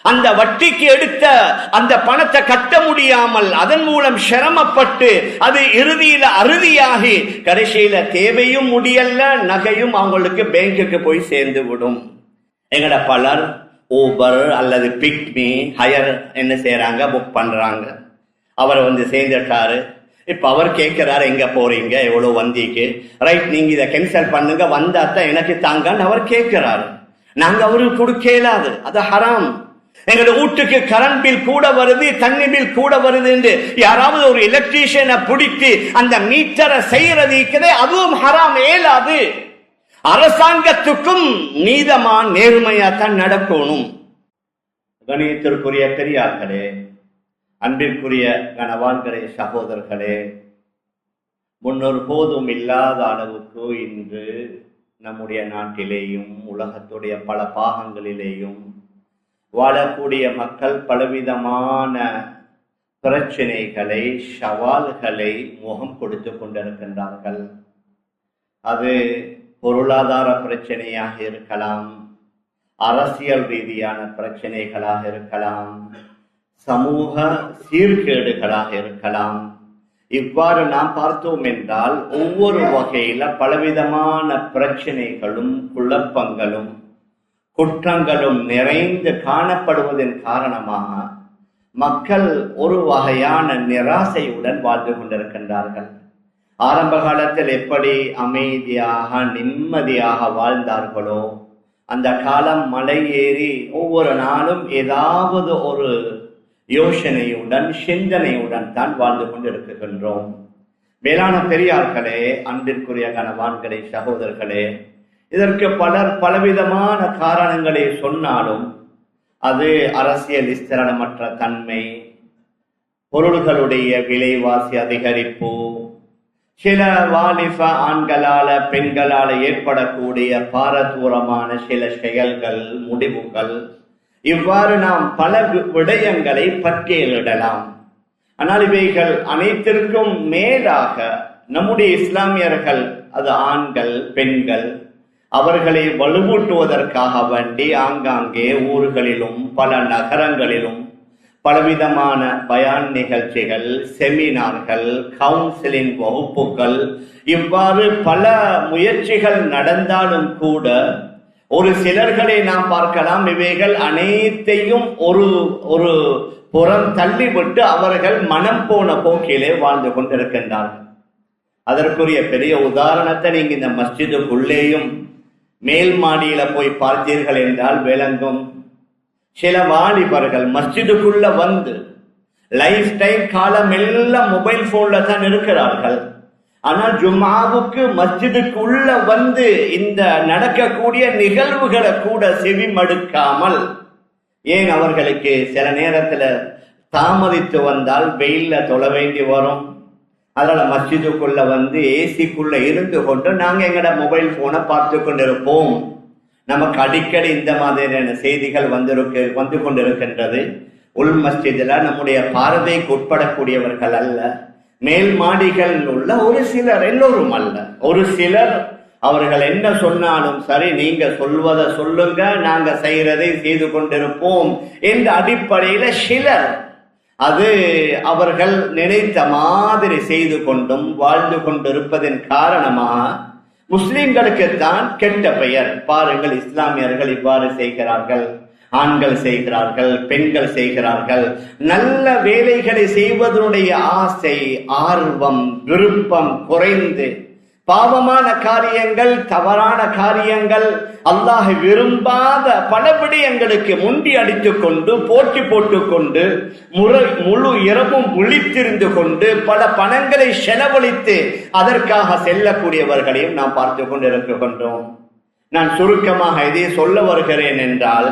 அந்த வட்டிக்கு எடுத்த அந்த பணத்தை கட்ட முடியாமல் அதன் மூலம் சிரமப்பட்டு அது இறுதியில அறுதியாகி கடைசியில தேவையும் முடியல, நகையும் அவங்களுக்கு பேங்குக்கு போய் சேர்ந்து விடும். எங்கட பலர் ஊபர் அல்லது பிக்மி ஹயர் என்ன செய்யறாங்க, புக் பண்றாங்க. அவரை சேர்ந்துட்டாரு. இப்ப அவர் கேட்கிறாரு, எங்க போறீங்க, எவ்வளவு வந்தீங்க, ரைட் நீங்க இதை கேன்சல் பண்ணுங்க, வந்தாத்தான் எனக்கு தாங்கன்னு அவர் கேட்கிறாரு. நாங்க அவருக்கு கொடுக்க இயலாது, அது ஹராம். எங்களுடைய வீட்டுக்கு கரண்ட் பில் கூட வருது, தண்ணி பில் கூட வருது என்று யாராவது ஒரு எலக்ட்ரீஷியனை பிடித்து அந்த மீட்டரை செய்யறது அதுவும் ஹராம், இயலாது. அரசாங்கத்துக்கும் நீதமா நேர்மையா தான் நடக்கணும். கணியத்திற்குரிய பெரியார்களே, அன்பிற்குரிய கணவான்களே, சகோதரர்களே, முன்னொரு போதும் இல்லாத அளவுக்கு இன்று நம்முடைய நாட்டிலேயும் உலகத்துடைய பல பாகங்களிலேயும் வாழக்கூடிய மக்கள் பலவிதமான பிரச்சனைகளை, சவால்களை முகம் கொடுத்து கொண்டிருக்கின்றார்கள். அது பொருளாதார பிரச்சனையாக இருக்கலாம், அரசியல் ரீதியான பிரச்சனைகளாக இருக்கலாம், சமூக சீர்கேடுகளாக இருக்கலாம். இவ்வாறு நாம் பார்த்தோம் என்றால் ஒவ்வொரு வகையில பலவிதமான பிரச்சனைகளும் குழப்பங்களும் குற்றங்களும் நிறைந்து காணப்படுவதன் காரணமாக மக்கள் ஒரு வகையான நிராசையுடன் வாழ்ந்து கொண்டிருக்கின்றார்கள். ஆரம்ப காலத்தில் எப்படி அமைதியாக நிம்மதியாக வாழ்ந்தார்களோ அந்த காலம் மலை ஏறி ஒவ்வொரு நாளும் ஏதாவது ஒரு யோசனையுடன் சிந்தனையுடன் தான் வாழ்ந்து கொண்டிருக்கின்றோம். மேலான பெரியார்களே, அன்பிற்குரிய கணவான்களே, சகோதரர்களே, இதற்கு பலர் பலவிதமான காரணங்களை சொன்னாலும் அது அரசியல் ஸ்திரமற்ற தன்மை, பொருள்களுடைய விலைவாசி அதிகரிப்பு, சில வாலிப ஆண்களால பெண்களால ஏற்படக்கூடிய பாரதூரமான சில செயல்கள், முடிவுகள், இவ்வாறு நாம் பல விடயங்களை பட்டியலிடலாம். ஆனால் இவைகள் அனைத்திற்கும் மேலாக நம்முடைய இஸ்லாமியர்கள், அது ஆண்கள் பெண்கள், அவர்களை வலுவூட்டுவதற்காக வேண்டி ஆங்காங்கே ஊர்களிலும் பல நகரங்களிலும் பலவிதமான பயான் நிகழ்ச்சிகள், செமினார்கள், கவுன்சிலிங் வகுப்புகள், இவ்வாறு பல முயற்சிகள் நடந்தாலும் கூட ஒரு சிலர்களை நாம் பார்க்கலாம், இவைகள் அனைத்தையும் ஒரு புறம் தள்ளிவிட்டு அவர்கள் மனம் போன போக்கிலே வாழ்ந்து கொண்டிருக்கின்றார்கள். அதற்குரிய பெரிய உதாரணத்தை நீங்க இந்த மஸ்ஜிதுக்குள்ளேயும் மேல் மாடியில போய் பார்த்தீர்கள் என்றால் விளங்கும். சில வாலிபர்கள் மஸ்ஜிதுக்குள்ள லைஃப் டைம் காலம் எல்லாம் மொபைல் போன்ல தான் இருக்கிறார்கள். ஆனால் ஜும்ஆவுக்கு மஸ்ஜிதுக்கு உள்ள இந்த நடக்கக்கூடிய நிகழ்வுகளை கூட செவி மடுக்காமல், ஏன் அவர்களுக்கு சில நேரத்துல தாமதித்து வந்தால் வெயில்ல தொழ வேண்டி வரும், அதனால மஸ்ஜிதுக்குள்ள ஏசிக்குள்ள இருந்து கொண்டு நாங்க எங்கட மொபைல் போனை பார்த்து கொண்டிருப்போம். நமக்கு அடிக்கடி இந்த மாதிரியான செய்திகள் வந்து கொண்டிருக்கின்றது. உள் மஸ்ஜிதுல நம்முடைய பார்வைக்கு உட்படக்கூடியவர்கள் அல்ல, மேல் மாடிகள் உள்ள ஒரு சிலர், எல்லோரும் அல்ல, ஒரு சிலர் அவர்கள் என்ன சொன்னாலும் சரி, நீங்க சொல்வதை சொல்லுங்க, நாங்க செய்யறதை செய்து கொண்டிருப்போம் என்ற அடிப்படையில சிலர் அது அவர்கள் நினைத்த மாதிரி செய்து கொண்டும் வாழ்ந்து கொண்டிருப்பதன் காரணமாக முஸ்லிம்களுக்குத்தான் கெட்ட பெயர். பாருங்கள், இஸ்லாமியர்கள் இவ்வாறு செய்கிறார்கள், ஆண்கள் செய்கிறார்கள், பெண்கள் செய்கிறார்கள். நல்ல வேலைகளை செய்வதனுடைய ஆசை, ஆர்வம், விருப்பம் குறைந்து பாவமான காரியங்கள், தவறான காரியங்கள், அல்லாஹ் விரும்பாத பல விடயங்களுக்கு முண்டி அடித்துக் கொண்டு போட்டி போட்டுக் கொண்டு முழு இரவும் விழித்திருந்து கொண்டு பல பணங்களை செலவழித்து அதற்காக செல்லக்கூடியவர்களையும் நாம் பார்த்து கொண்டிருக்கின்றோம். நான் சுருக்கமாக இதை சொல்ல வருகிறேன் என்றால்,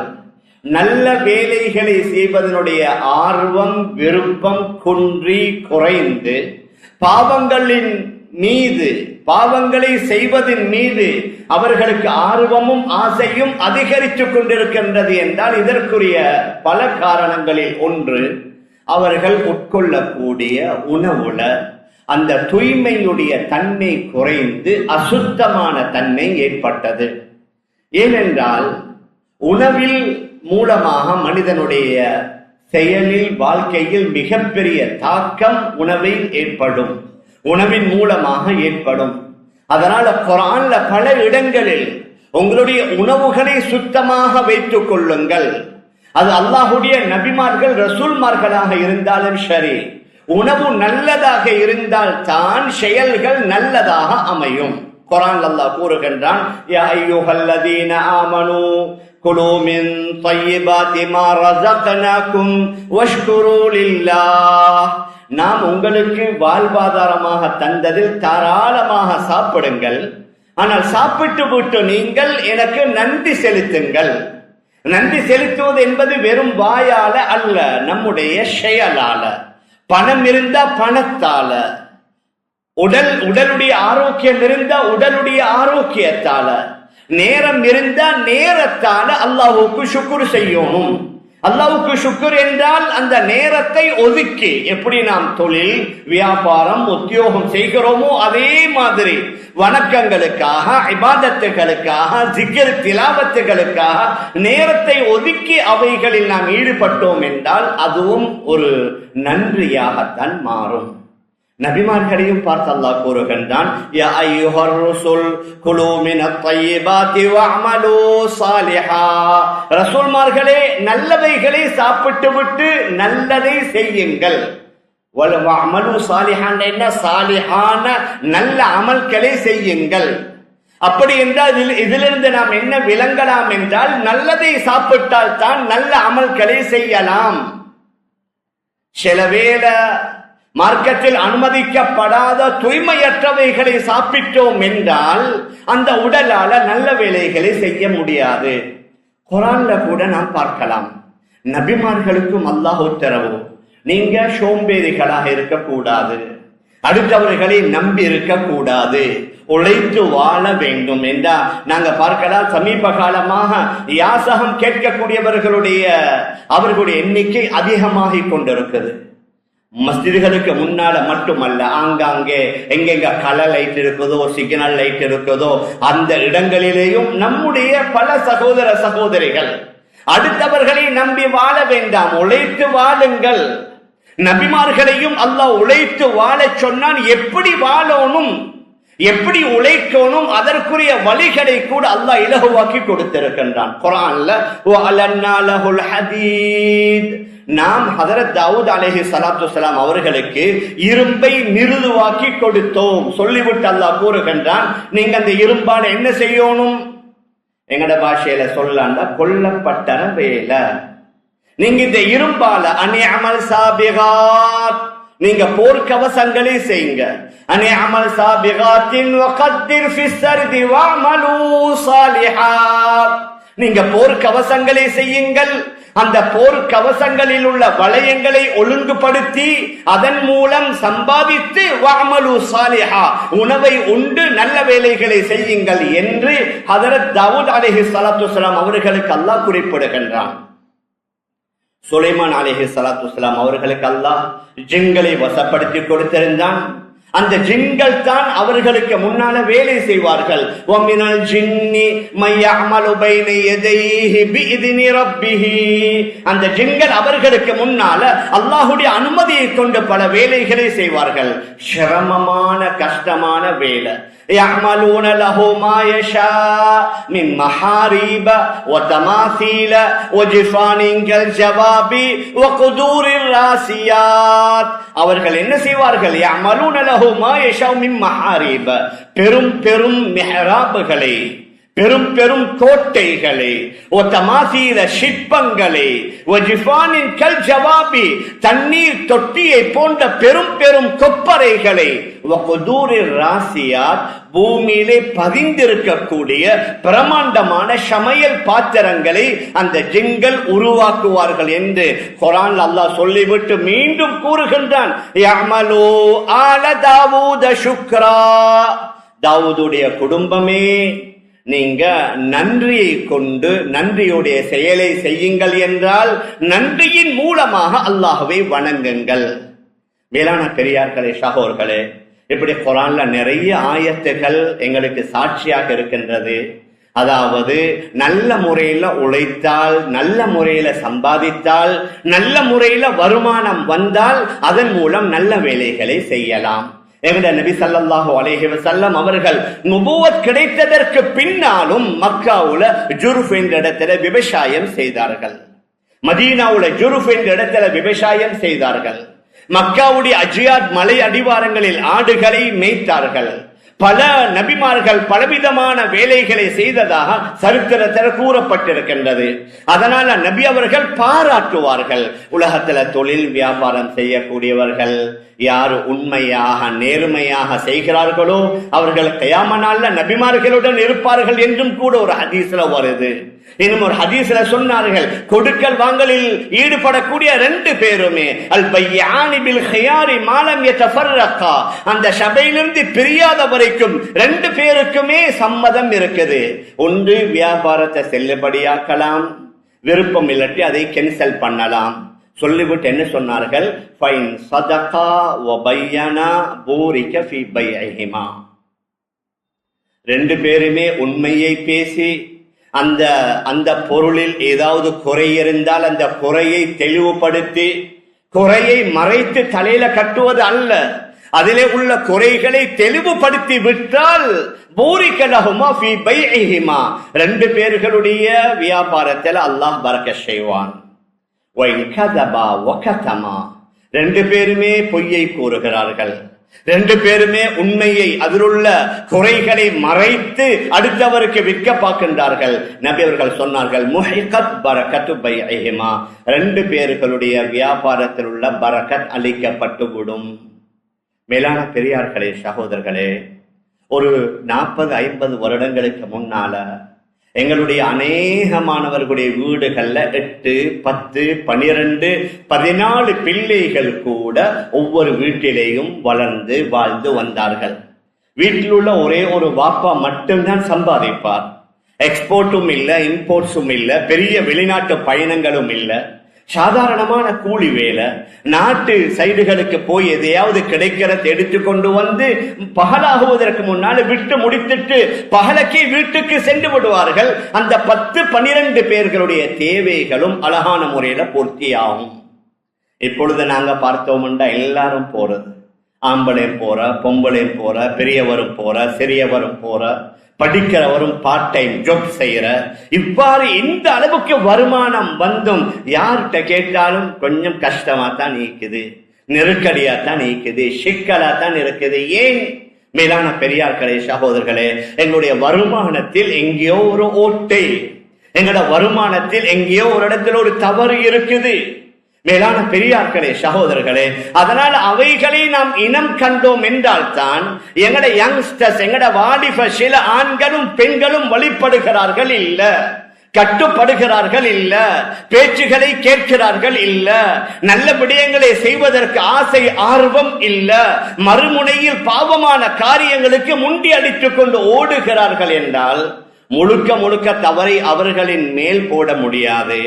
நல்ல வேலைகளை செய்வதனுடைய ஆர்வம், விருப்பம் குன்றி குறைந்து பாவங்களின் மீது, பாவங்களை செய்வதன் மீது அவர்களுக்கு ஆர்வமும் ஆசையும் அதிகரித்துக் கொண்டிருக்கின்றது என்றால் இதற்குரிய பல காரணங்களில் ஒன்று, அவர்கள் உட்கொள்ளக்கூடிய உணவுல அந்த தூய்மையுடைய தன்மை குறைந்து அசுத்தமான தன்மை ஏற்பட்டது. ஏனென்றால் உணவில் மூலமாக மனிதனுடைய செயலில் வாழ்க்கையில் மிகப்பெரிய தாக்கம் உணவில் ஏற்படும், உணவின் மூலமாக ஏற்படும். அதனால குர்ஆன்ல பல இடங்களில் உங்களுடைய உணவுகளை சுத்தமாக வைத்துக் கொள்ளுங்கள். அது அல்லாஹ்வுடைய நபிமார்கள் ரசூல்மார்களாக இருந்தாலும் சரி, உணவு நல்லதாக இருந்தால் தான் செயல்கள் நல்லதாக அமையும். குர்ஆன் அல்லாஹ் கூறுகின்றான், யா அய்யுஹல்லதீன ஆமனூ குலூ மின் த்யய்யிபாத்தி மா ரஸக்னாகும் வஷ்குரூ லில்லாஹ். நாம் உங்களுக்கு வாழ்வாதாரமாக தந்ததில் தாராளமாக சாப்பிடுங்கள், ஆனால் சாப்பிட்டு விட்டு நீங்கள் எனக்கு நன்றி செலுத்துங்கள். நன்றி செலுத்துவது என்பது வெறும் வாயால அல்ல, நம்முடைய செயலால. பணம் இருந்தா பணத்தால, உடலுடைய ஆரோக்கியம் இருந்தா உடலுடைய ஆரோக்கியத்தால, நேரம் இருந்தா நேரத்தால அல்லாஹ்வுக்கு ஷுக்ர் செய்யணும். அல்லாஹ்வுக்கு ஷுக்ர் என்றால் அந்த நேரத்தை ஒதுக்கி, எப்படி நாம் தொழில் வியாபாரம் உத்தியோகம் செய்கிறோமோ அதே மாதிரி வணக்கங்களுக்காக, இபாதத்துகளுக்காக, ஜிக்ர் திலாவத்துகளுக்காக நேரத்தை ஒதுக்கி அவைகளில் நாம் ஈடுபட்டோம் என்றால் அதுவும் ஒரு நன்றியாகத்தான் மாறும். நபிமார்களையும் பார்த்து அல்லாஹ் கூறுகின்றான், யா அய்யுஹர் ருசுல் குலூ மினத் த்யய்யிபாத்தி வஅமலூ ஸாலிஹா. ரசூல்மார்களே, நல்லவைகளை சாப்பிட்டு விட்டு நல்லதை செய்யுங்கள். வஅமலூ ஸாலிஹான் என்ன? சாலிஹான நல்ல அமல்களை செய்யுங்கள். அப்படி என்றால் இதிலிருந்து நாம் என்ன விளங்கலாம் என்றால், நல்லதை சாப்பிட்டால் தான் நல்ல அமல்களை செய்யலாம். சில வேளை மார்க்கத்தில் அனுமதிக்கப்படாத தூய்மையற்றவைகளை சாப்பிட்டோம் என்றால் அந்த உடலால நல்ல வேலைகளை செய்ய முடியாது. குர்ஆன்ல கூட நாம் பார்க்கலாம், நபிமார்களுக்கும் அல்லாஹ் உத்தரவு, நீங்க சோம்பேறிகளாக இருக்கக்கூடாது, அடுத்தவர்களை நம்பி இருக்கக்கூடாது, உழைத்து வாழ வேண்டும் என்றா நாங்க பார்க்கலாம். சமீப காலமாக யாசகம் கேட்கக்கூடியவர்களுடைய அவர்களுடைய எண்ணிக்கை அதிகமாகிக் கொண்டிருக்குது. மஸ்ஜிதுகளுக்கு முன்னால மட்டுமல்ல, ஆங்காங்கே எங்கெங்க கலர் லைட் இருக்குதோ, சிக்னல் லைட் இருக்குதோ அந்த இடங்களிலேயும் நம்முடைய பல சகோதர சகோதரிகள் அடுத்தவர்களை நம்பி வாழ வேண்டாம், உழைத்து வாழுங்கள். நபிமார்களையும் அல்லாஹ் உழைத்து வாழ சொன்னான். எப்படி வாழணும், எப்படி உழைக்கணும், அதற்குரிய வழிகளை கூட அல்லாஹ் இலகுவாக்கி கொடுத்திருக்கின்றான் குர்ஆன்ல. வஅலன்னா லஹுல் ஹதீத். நாம் ஹஜரத் தாவூத் அலைஹிஸ்ஸலாத்து வஸ்ஸலாம் அவர்களுக்கு இரும்பை மிருதுவாக்கி கொடுத்தோம். சொல்லிவிட்டு அல்லாஹ் கூறுகின்றான், நீங்க அந்த இரும்பால என்ன செய்யணும்? எங்கட பாஷையில சொல்லலாம்னா கொல்லப்பட்டன வேலை. நீங்க இந்த இரும்பால அனிஅமல் சாபிகாத், நீங்க போர்க்கவசங்களை செய்யுங்க. அனிஅமல் சாபிகாத்தின் வகத்திர் ஃபிஸ் ஸர்தி வஅமலூ ஸாலிஹாத். நீங்க போர்க்கவசங்களை செய்யுங்கள். அந்த போர்க்கவசங்களில் உள்ள வளையங்களை ஒழுங்குபடுத்தி அதன் மூலம் சம்பாதித்து வஅமலூ ஸாலிஹா, உணவை உண்டு நல்ல வேலைகளை செய்யுங்கள் என்று ஹஜரத் தாவூத் அலைஹிஸ்ஸலாத்து வஸ்ஸலாம் அவர்களுக்கு அல்லாஹ் குறிப்பிடுகின்றான். சுலைமான் அலைஹிஸ்ஸலாத்து வஸ்ஸலாம் அவர்களுக்கு அல்லாஹ் ஜின்களை வசப்படுத்தி கொடுத்திருந்தான். அந்த ஜின்கள் தான் அவர்களுக்கு முன்னால வேலை செய்வார்கள். வமினல் ஜின்னி மய்யஅமலு பைன யதைஹி பிஇذن ரப்பிஹி. அந்த ஜின்கள் அவர்களுக்கு முன்னால அல்லாஹ்வுடைய அனுமதியை கொண்டு பல வேலைகளை செய்வார்கள். சிரமமான கஷ்டமான வேலை. يعملون له ما يشاء من محاريب وتماثيل وجفان كالجواب وقدور الراسيات. அவர்கள் என்ன செய்வார்கள்? يعملون له ما يشاء من محاريب, பெரும் பெரும் மிஹ்ராபுகளை, பெரும் பெரும் கோட்டைகளை, ஒத்தமாசீல சிற்பங்களை, வஜிஃபானின் கல் ஜவாபி, தண்ணீர் தொட்டியை போன்ற பெரும் பெரும் கொப்பரைகளை, வகுதூரில் ராசியாத், பூமியிலே பதிந்திருக்கக்கூடிய பிரமாண்டமான சமையல் பாத்திரங்களை அந்த ஜின்கள் உருவாக்குவார்கள் என்று குர்ஆன் அல்லாஹ் சொல்லிவிட்டு மீண்டும் கூறுகின்றான், யஅமலு ஆல தாவூத ஷுக்ரா. தாவூதுடைய குடும்பமே, நீங்க நன்றியை கொண்டு நன்றியுடைய செயலை செய்யுங்கள் என்றால் நன்றியின் மூலமாக அல்லாஹ்வை வணங்குங்கள். மேலான பெரியார்களே, சகோதரர்களே, இப்படி குர்ஆன்ல நிறைய ஆயத்துகள் எங்களுக்கு சாட்சியாக இருக்கின்றது. அதாவது நல்ல முறையில உழைத்தால், நல்ல முறையில சம்பாதித்தால், நல்ல முறையில வருமானம் வந்தால் அதன் மூலம் நல்ல வேலைகளை செய்யலாம். எங்களுடைய நபி ஸல்லல்லாஹு அலைஹி வஸல்லம் அவர்கள் நுபுவத் கிடைத்ததற்கு பின்னாலும் மக்காவுல ஜுர்ஃப் என்ற இடத்துல விவசாயம் செய்தார்கள். மதீனாவுல ஜுர்ஃப் என்ற இடத்துல விவசாயம் செய்தார்கள். மக்காவுடைய அஜியாத் மலை அடிவாரங்களில் ஆடுகளை மேய்த்தார்கள். பல நபிமார்கள் பலவிதமான வேலைகளை செய்ததாக சரித்திரத்தில் கூறப்பட்டிருக்கின்றது. அதனால நபி அவர்கள் பாராட்டுவார்கள். உலகத்துல தொழில் வியாபாரம் செய்யக்கூடியவர்கள் யார் உண்மையாக நேர்மையாக செய்கிறார்களோ அவர்கள் கியாம நாள்ல நபிமார்களுடன் இருப்பார்கள் என்றும் கூட ஒரு ஹதீஸ்ல வருது. இன்னும் ஒரு ஹதீஸ்ல சொன்னார்கள், கொடுக்கல் வாங்கலில் ஈடுபடக்கூடிய 2 பேருமே அல் பையானி பில் ஹியாரி மாலம் யதஃபர்ரகா, அந்த சபையிலிருந்து பிரியாத வரைக்கும் 2 பேருக்குமே சம்மதம் இருக்குது. ஒன்று வியாபாரத்தை செல்லுபடியாக்கலாம், விருப்பம் இல்லாட்டி அதை கேன்சல் பண்ணலாம். சொல்லிவிட்டு என்ன சொன்னார்கள், ஃபைன் சதகா வ பையனா பூரிக ஃபீ பைஇஹிமா. 2 பேருமே உண்மையை பேசி அந்த பொருளில் ஏதாவது குறை இருந்தால் அந்த குறையை தெளிவுபடுத்தி, குறையை மறைத்து தலையில கட்டுவது அல்ல, அதிலே உள்ள குறைகளை தெளிவுபடுத்தி விட்டால் பூரிக லஹுமா ஃபீ பைஇஹிமா, 2 பேர்களுடைய வியாபாரத்தில் அல்லாஹ் பரக்கத் செய்வான். வைன் கதபா வ கதமா, 2 பேருமே பொய்யை கூறுகிறார்கள், 2 பேருமே உண்மையை அதிலுள்ள குறைகளை மறைத்து அடுத்தவருக்கு விற்க பார்க்கின்றார்கள். நபி அவர்கள் சொன்னார்கள், முஹிகத் பரக்கத்து பைஇஹிமா, 2 பேர்களுடைய வியாபாரத்தில் உள்ள பரக்கத் அளிக்கப்பட்டு விடும். மேலான பெரியார்களே, சகோதரர்களே, ஒரு 40-50 வருடங்களுக்கு முன்னால எங்களுடைய அநேகமானவர்களுடைய வீடுகள்ல 8, 10, 12, 14 பிள்ளைகள் கூட ஒவ்வொரு வீட்டிலேயும் வளர்ந்து வாழ்ந்து வந்தார்கள். வீட்டில் உள்ள ஒரே ஒரு வாப்பா மட்டும்தான் சம்பாதிப்பார். எக்ஸ்போர்ட்டும் இல்ல, இம்போர்ட்ஸும் இல்ல, பெரிய வெளிநாட்டு பயணங்களும் இல்ல, சாதாரணமான கூலி வேலை. நாட்டு சைடுகளுக்கு போய் எதையாவது கிடைக்கிறத எடுத்துக்கொண்டு வந்து பகலாகுவதற்கு முன்னால் விட்டு முடித்துட்டு பகலக்கே வீட்டுக்கு சென்று விடுவார்கள். அந்த 10-12 பேர்களுடைய தேவைகளும் அழகான முறையில பூர்த்தியாகும். இப்பொழுது நாங்க பார்த்தோம்னா எல்லாரும் போறது, ஆம்பளையும் போற, பொம்பளையும் போற, பெரியவரும் போற, சிறியவரும் போற, படிக்கிறவரும் பார்ட் டைம் ஜாப் செய்யற, இவ்வாறு இந்த அளவுக்கு வருமானம் வந்தும் யார்கிட்ட கேட்டாலும் கொஞ்சம் கஷ்டமா தான் இருக்குது, நெருக்கடியா தான் இருக்குது, சிக்கலா தான் இருக்குது. ஏன்? மேலான பெரியார்களே, சகோதரர்களே, எங்களுடைய வருமானத்தில் எங்கேயோ ஒரு ஓட்டை, எங்களோட வருமானத்தில் எங்கேயோ ஒரு இடத்துல ஒரு தவறு இருக்குது. மேலான பெரியார்களே, சகோதரர்களே, அதனால் அவைகளை நாம் இனம் கண்டோம் என்றால் தான் எங்கட யங்ஸ்டர்ஸ், எங்கட வாலிப சில ஆண்களும் பெண்களும் வழிபடுகிறார்கள் இல்ல, கட்டுப்படுகிறார்கள் இல்ல, பேச்சுகளை கேட்கிறார்கள் இல்ல, நல்ல விடயங்களை செய்வதற்கு ஆசை ஆர்வம் இல்ல, மறுமுனையில் பாவமான காரியங்களுக்கு முண்டி அடித்துக் கொண்டு ஓடுகிறார்கள் என்றால் முழுக்க முழுக்க தவறை அவர்களின் மேல் போட முடியாது.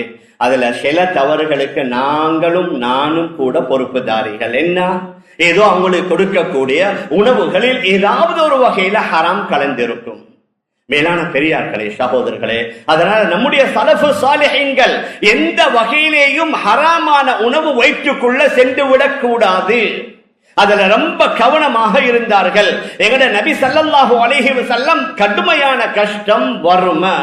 அதுல சில தவறுகளுக்கு நானும் கூட பொறுப்புதாரிகள். என்ன? ஏதோ அவங்களுக்கு கொடுக்கக்கூடிய உணவுகளில் ஏதாவது ஒரு வகையில ஹராம் கலந்திருக்கும். மேலான பெரியார்களே, சகோதரர்களே, அதனால நம்முடைய சலஃபு சாலிஹீன்கள் எந்த வகையிலேயும் ஹராமான உணவு வயிற்றுக்குள்ள சென்று விடக்கூடாது. அதுல ரொம்ப கவனமாக இருந்தார்கள். எங்கட நபி ஸல்லல்லாஹு அலைஹி வஸல்லம் கடுமையான கஷ்டம், வறுமை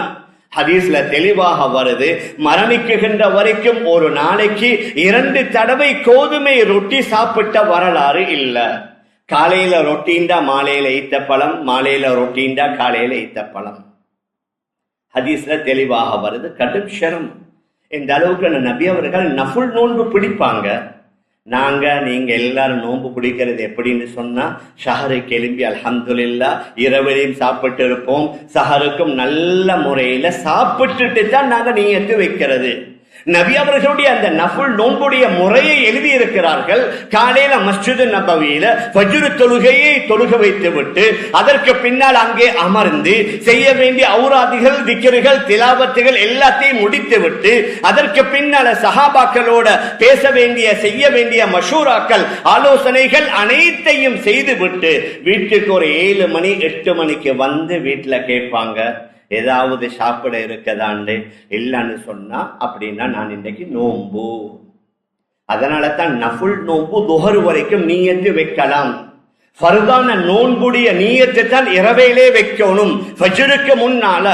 ஹதீஸ்ல தெளிவாக வருது. மரணிக்குகின்ற வரைக்கும் ஒரு நாளைக்கு 2 தடவை கோதுமை ரொட்டி சாப்பிட்ட வரலாறு இல்ல. காலையில ரொட்டிண்டா மாலையில ஈத்த பழம், மாலையில ரொட்டிண்டா காலையில ஈத்த பழம். ஹதீஸ்ல தெளிவாக வருது. கடும் ஷரம். இந்த அளவுக்கு நபி அவர்கள் நஃபுல் நோன்பு பிடிப்பாங்க. நீங்க எல்லாரும் நோன்பு பிடிக்கிறது எப்படின்னு சொன்னா, ஷஹருக்கு எழும்பி அல்ஹம்துலில்லாஹ் இரவிலையும் சாப்பிட்டு இருப்போம், சஹருக்கும் நல்ல முறையில சாப்பிட்டுட்டு தான் நாங்க நியத்து வைக்கிறது. நபி அவர்களுடைய அந்த நஃபுல் நோன்புடைய முறையை எழுதி இருக்கிறார்கள். காலையில மஸ்ஜிது நபவியில ஃபஜ்ர் தொழுகையை தொழுக வைத்து விட்டு அதற்கு பின்னால் அங்கே அமர்ந்து செய்ய வேண்டிய ஔராதிகள், திக்ருகள், திலாவத்துகள் எல்லாத்தையும் முடித்து விட்டு அதற்கு பின்னால சஹாபாக்களோட பேச வேண்டிய, செய்ய வேண்டிய மஷூராக்கள், ஆலோசனைகள் அனைத்தையும் செய்து விட்டு வீட்டுக்கு ஒரு 7 மணி 8 மணிக்கு வந்து வீட்டுல கேட்பாங்க, ஏதாவது சாப்பிட இருக்கதாண்டு இல்லைன்னு சொன்னா அப்படின்னா நான் இன்னைக்கு நோன்பு. அதனால தான் நஃபுல் நோன்பு துஹர் வரைக்கும் நீயத்து வைக்கலாம். ஃபர்தான நோன்புடைய நீயத்தை தான் இரவையிலே வைக்கணும். ஃபஜ்ருக்கு முன்னால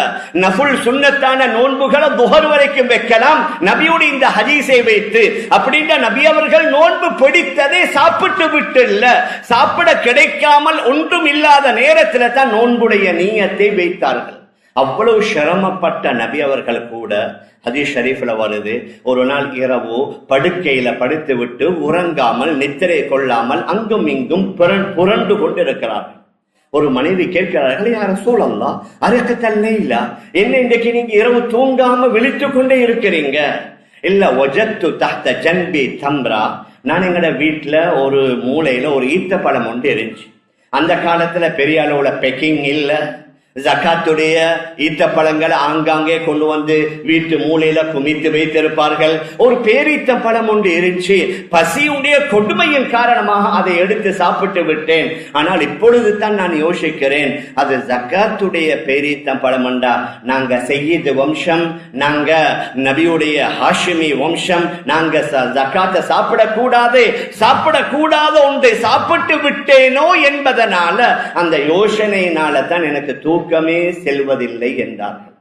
நஃபுல் சுன்னத்தான நோன்புகளை துஹர் வரைக்கும் வைக்கலாம். நபியுடைய இந்த ஹதீஸை வைத்து அப்படின்னா நபி அவர்கள் நோன்பு பிடித்ததை சாப்பிட்டு விட்டு இல்ல, சாப்பிட கிடைக்காமல் ஒன்றும் இல்லாத நேரத்தில் தான் நோன்புடைய நீயத்தை வைத்தார்கள். அவ்வளவு சிரமப்பட்ட நபி அவர்கள் கூட ஹதீஸ் ஷரீஃப்ல வருது, ஒரு நாள் இரவு படுக்கையில படுத்து விட்டு உறங்காமல் நித்திரை கொள்ளாமல் அங்கும் இங்கும் புரண்டு கொண்டு இருக்கிறார்கள். ஒரு மனைவி கேட்கிறார்கள், யார் ரசூலல்லாஹ் அரக்கத்தல்லே இல்ல, என்ன இன்றைக்கு நீங்க இரவு தூங்காம விழித்து கொண்டே இருக்கிறீங்க? இல்ல, வஜத்து தஹ்த ஜன்பி தம்ரா, நான் எங்கட வீட்டுல ஒரு மூலையில ஒரு ஈத்த பழம் ஒன்று இருந்துச்சு. அந்த காலத்துல பெரிய அளவுல பெக்கிங் இல்ல, ஜகாத்துடைய ஈத்த பழங்களை ஆங்காங்கே கொண்டு வந்து வீட்டு மூலையில குமித்து வைத்திருப்பார்கள். ஒரு பேரீத்த பழம் ஒன்று இருந்துச்சு. பசியுடைய கொடுமையின் காரணமாக அதை எடுத்து சாப்பிட்டு விட்டேன். ஆனால் இப்பொழுது தான் நான் யோசிக்கிறேன், அது ஜகாத்துடைய பேரீத்த பழமண்டா, நாங்க சையீத் வம்சம், நாங்க நபியுடைய ஹாஷிமி வம்சம், நாங்க ஜகாத்தை சாப்பிடக்கூடாத ஒன்றை சாப்பிட்டு விட்டேனோ என்பதனால அந்த யோசனையினால தான் எனக்கு தூக்கமே செல்வதில்லை என்றார்கள்.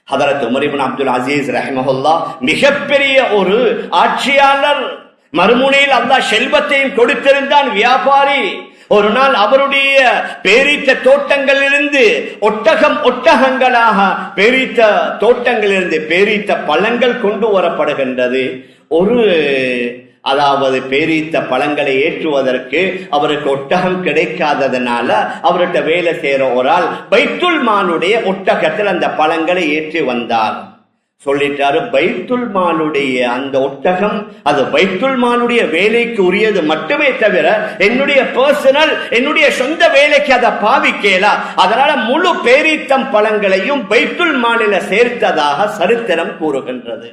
ஹதரத் உமர் இப்னு அப்துல் அசீஸ் ரஹ்மஹுல்லாஹ் மிகப்பெரிய ஒரு ஆட்சியாளர். மறுமுனையில் அல்லாஹ் செல்வத்தையும் கொடுத்திருந்தான், வியாபாரி. ஒரு நாள் அவருடைய பேரீத்த தோட்டங்களிலிருந்து ஒட்டகங்களாக பேரீத்த தோட்டங்களிலிருந்து பேரீத்த பழங்கள் கொண்டு வரப்படுகின்றது. அதாவது பேரீத்த பழங்களை ஏற்றுவதற்கு அவருக்கு ஒட்டகம் கிடைக்காததுனால அவர்கிட்ட வேலை செய்யற ஒரு ஆள் பைத்துல் மாலுடைய ஒட்டகத்தில் அந்த பழங்களை ஏற்றி வந்தார். சொல்லிட்டாரு, பைத்துல் மாலுடைய அந்த ஒட்டகம் அது பைத்துல் மாலுடைய வேலைக்கு உரியது மட்டுமே தவிர என்னுடைய பர்சனல், என்னுடைய சொந்த வேலைக்கு அதை பாவிக்கலா. அதனால முழு பேரீத்தம் பழங்களையும் பைத்துல் மாலில சேர்த்ததாக சரித்திரம் கூறுகின்றது.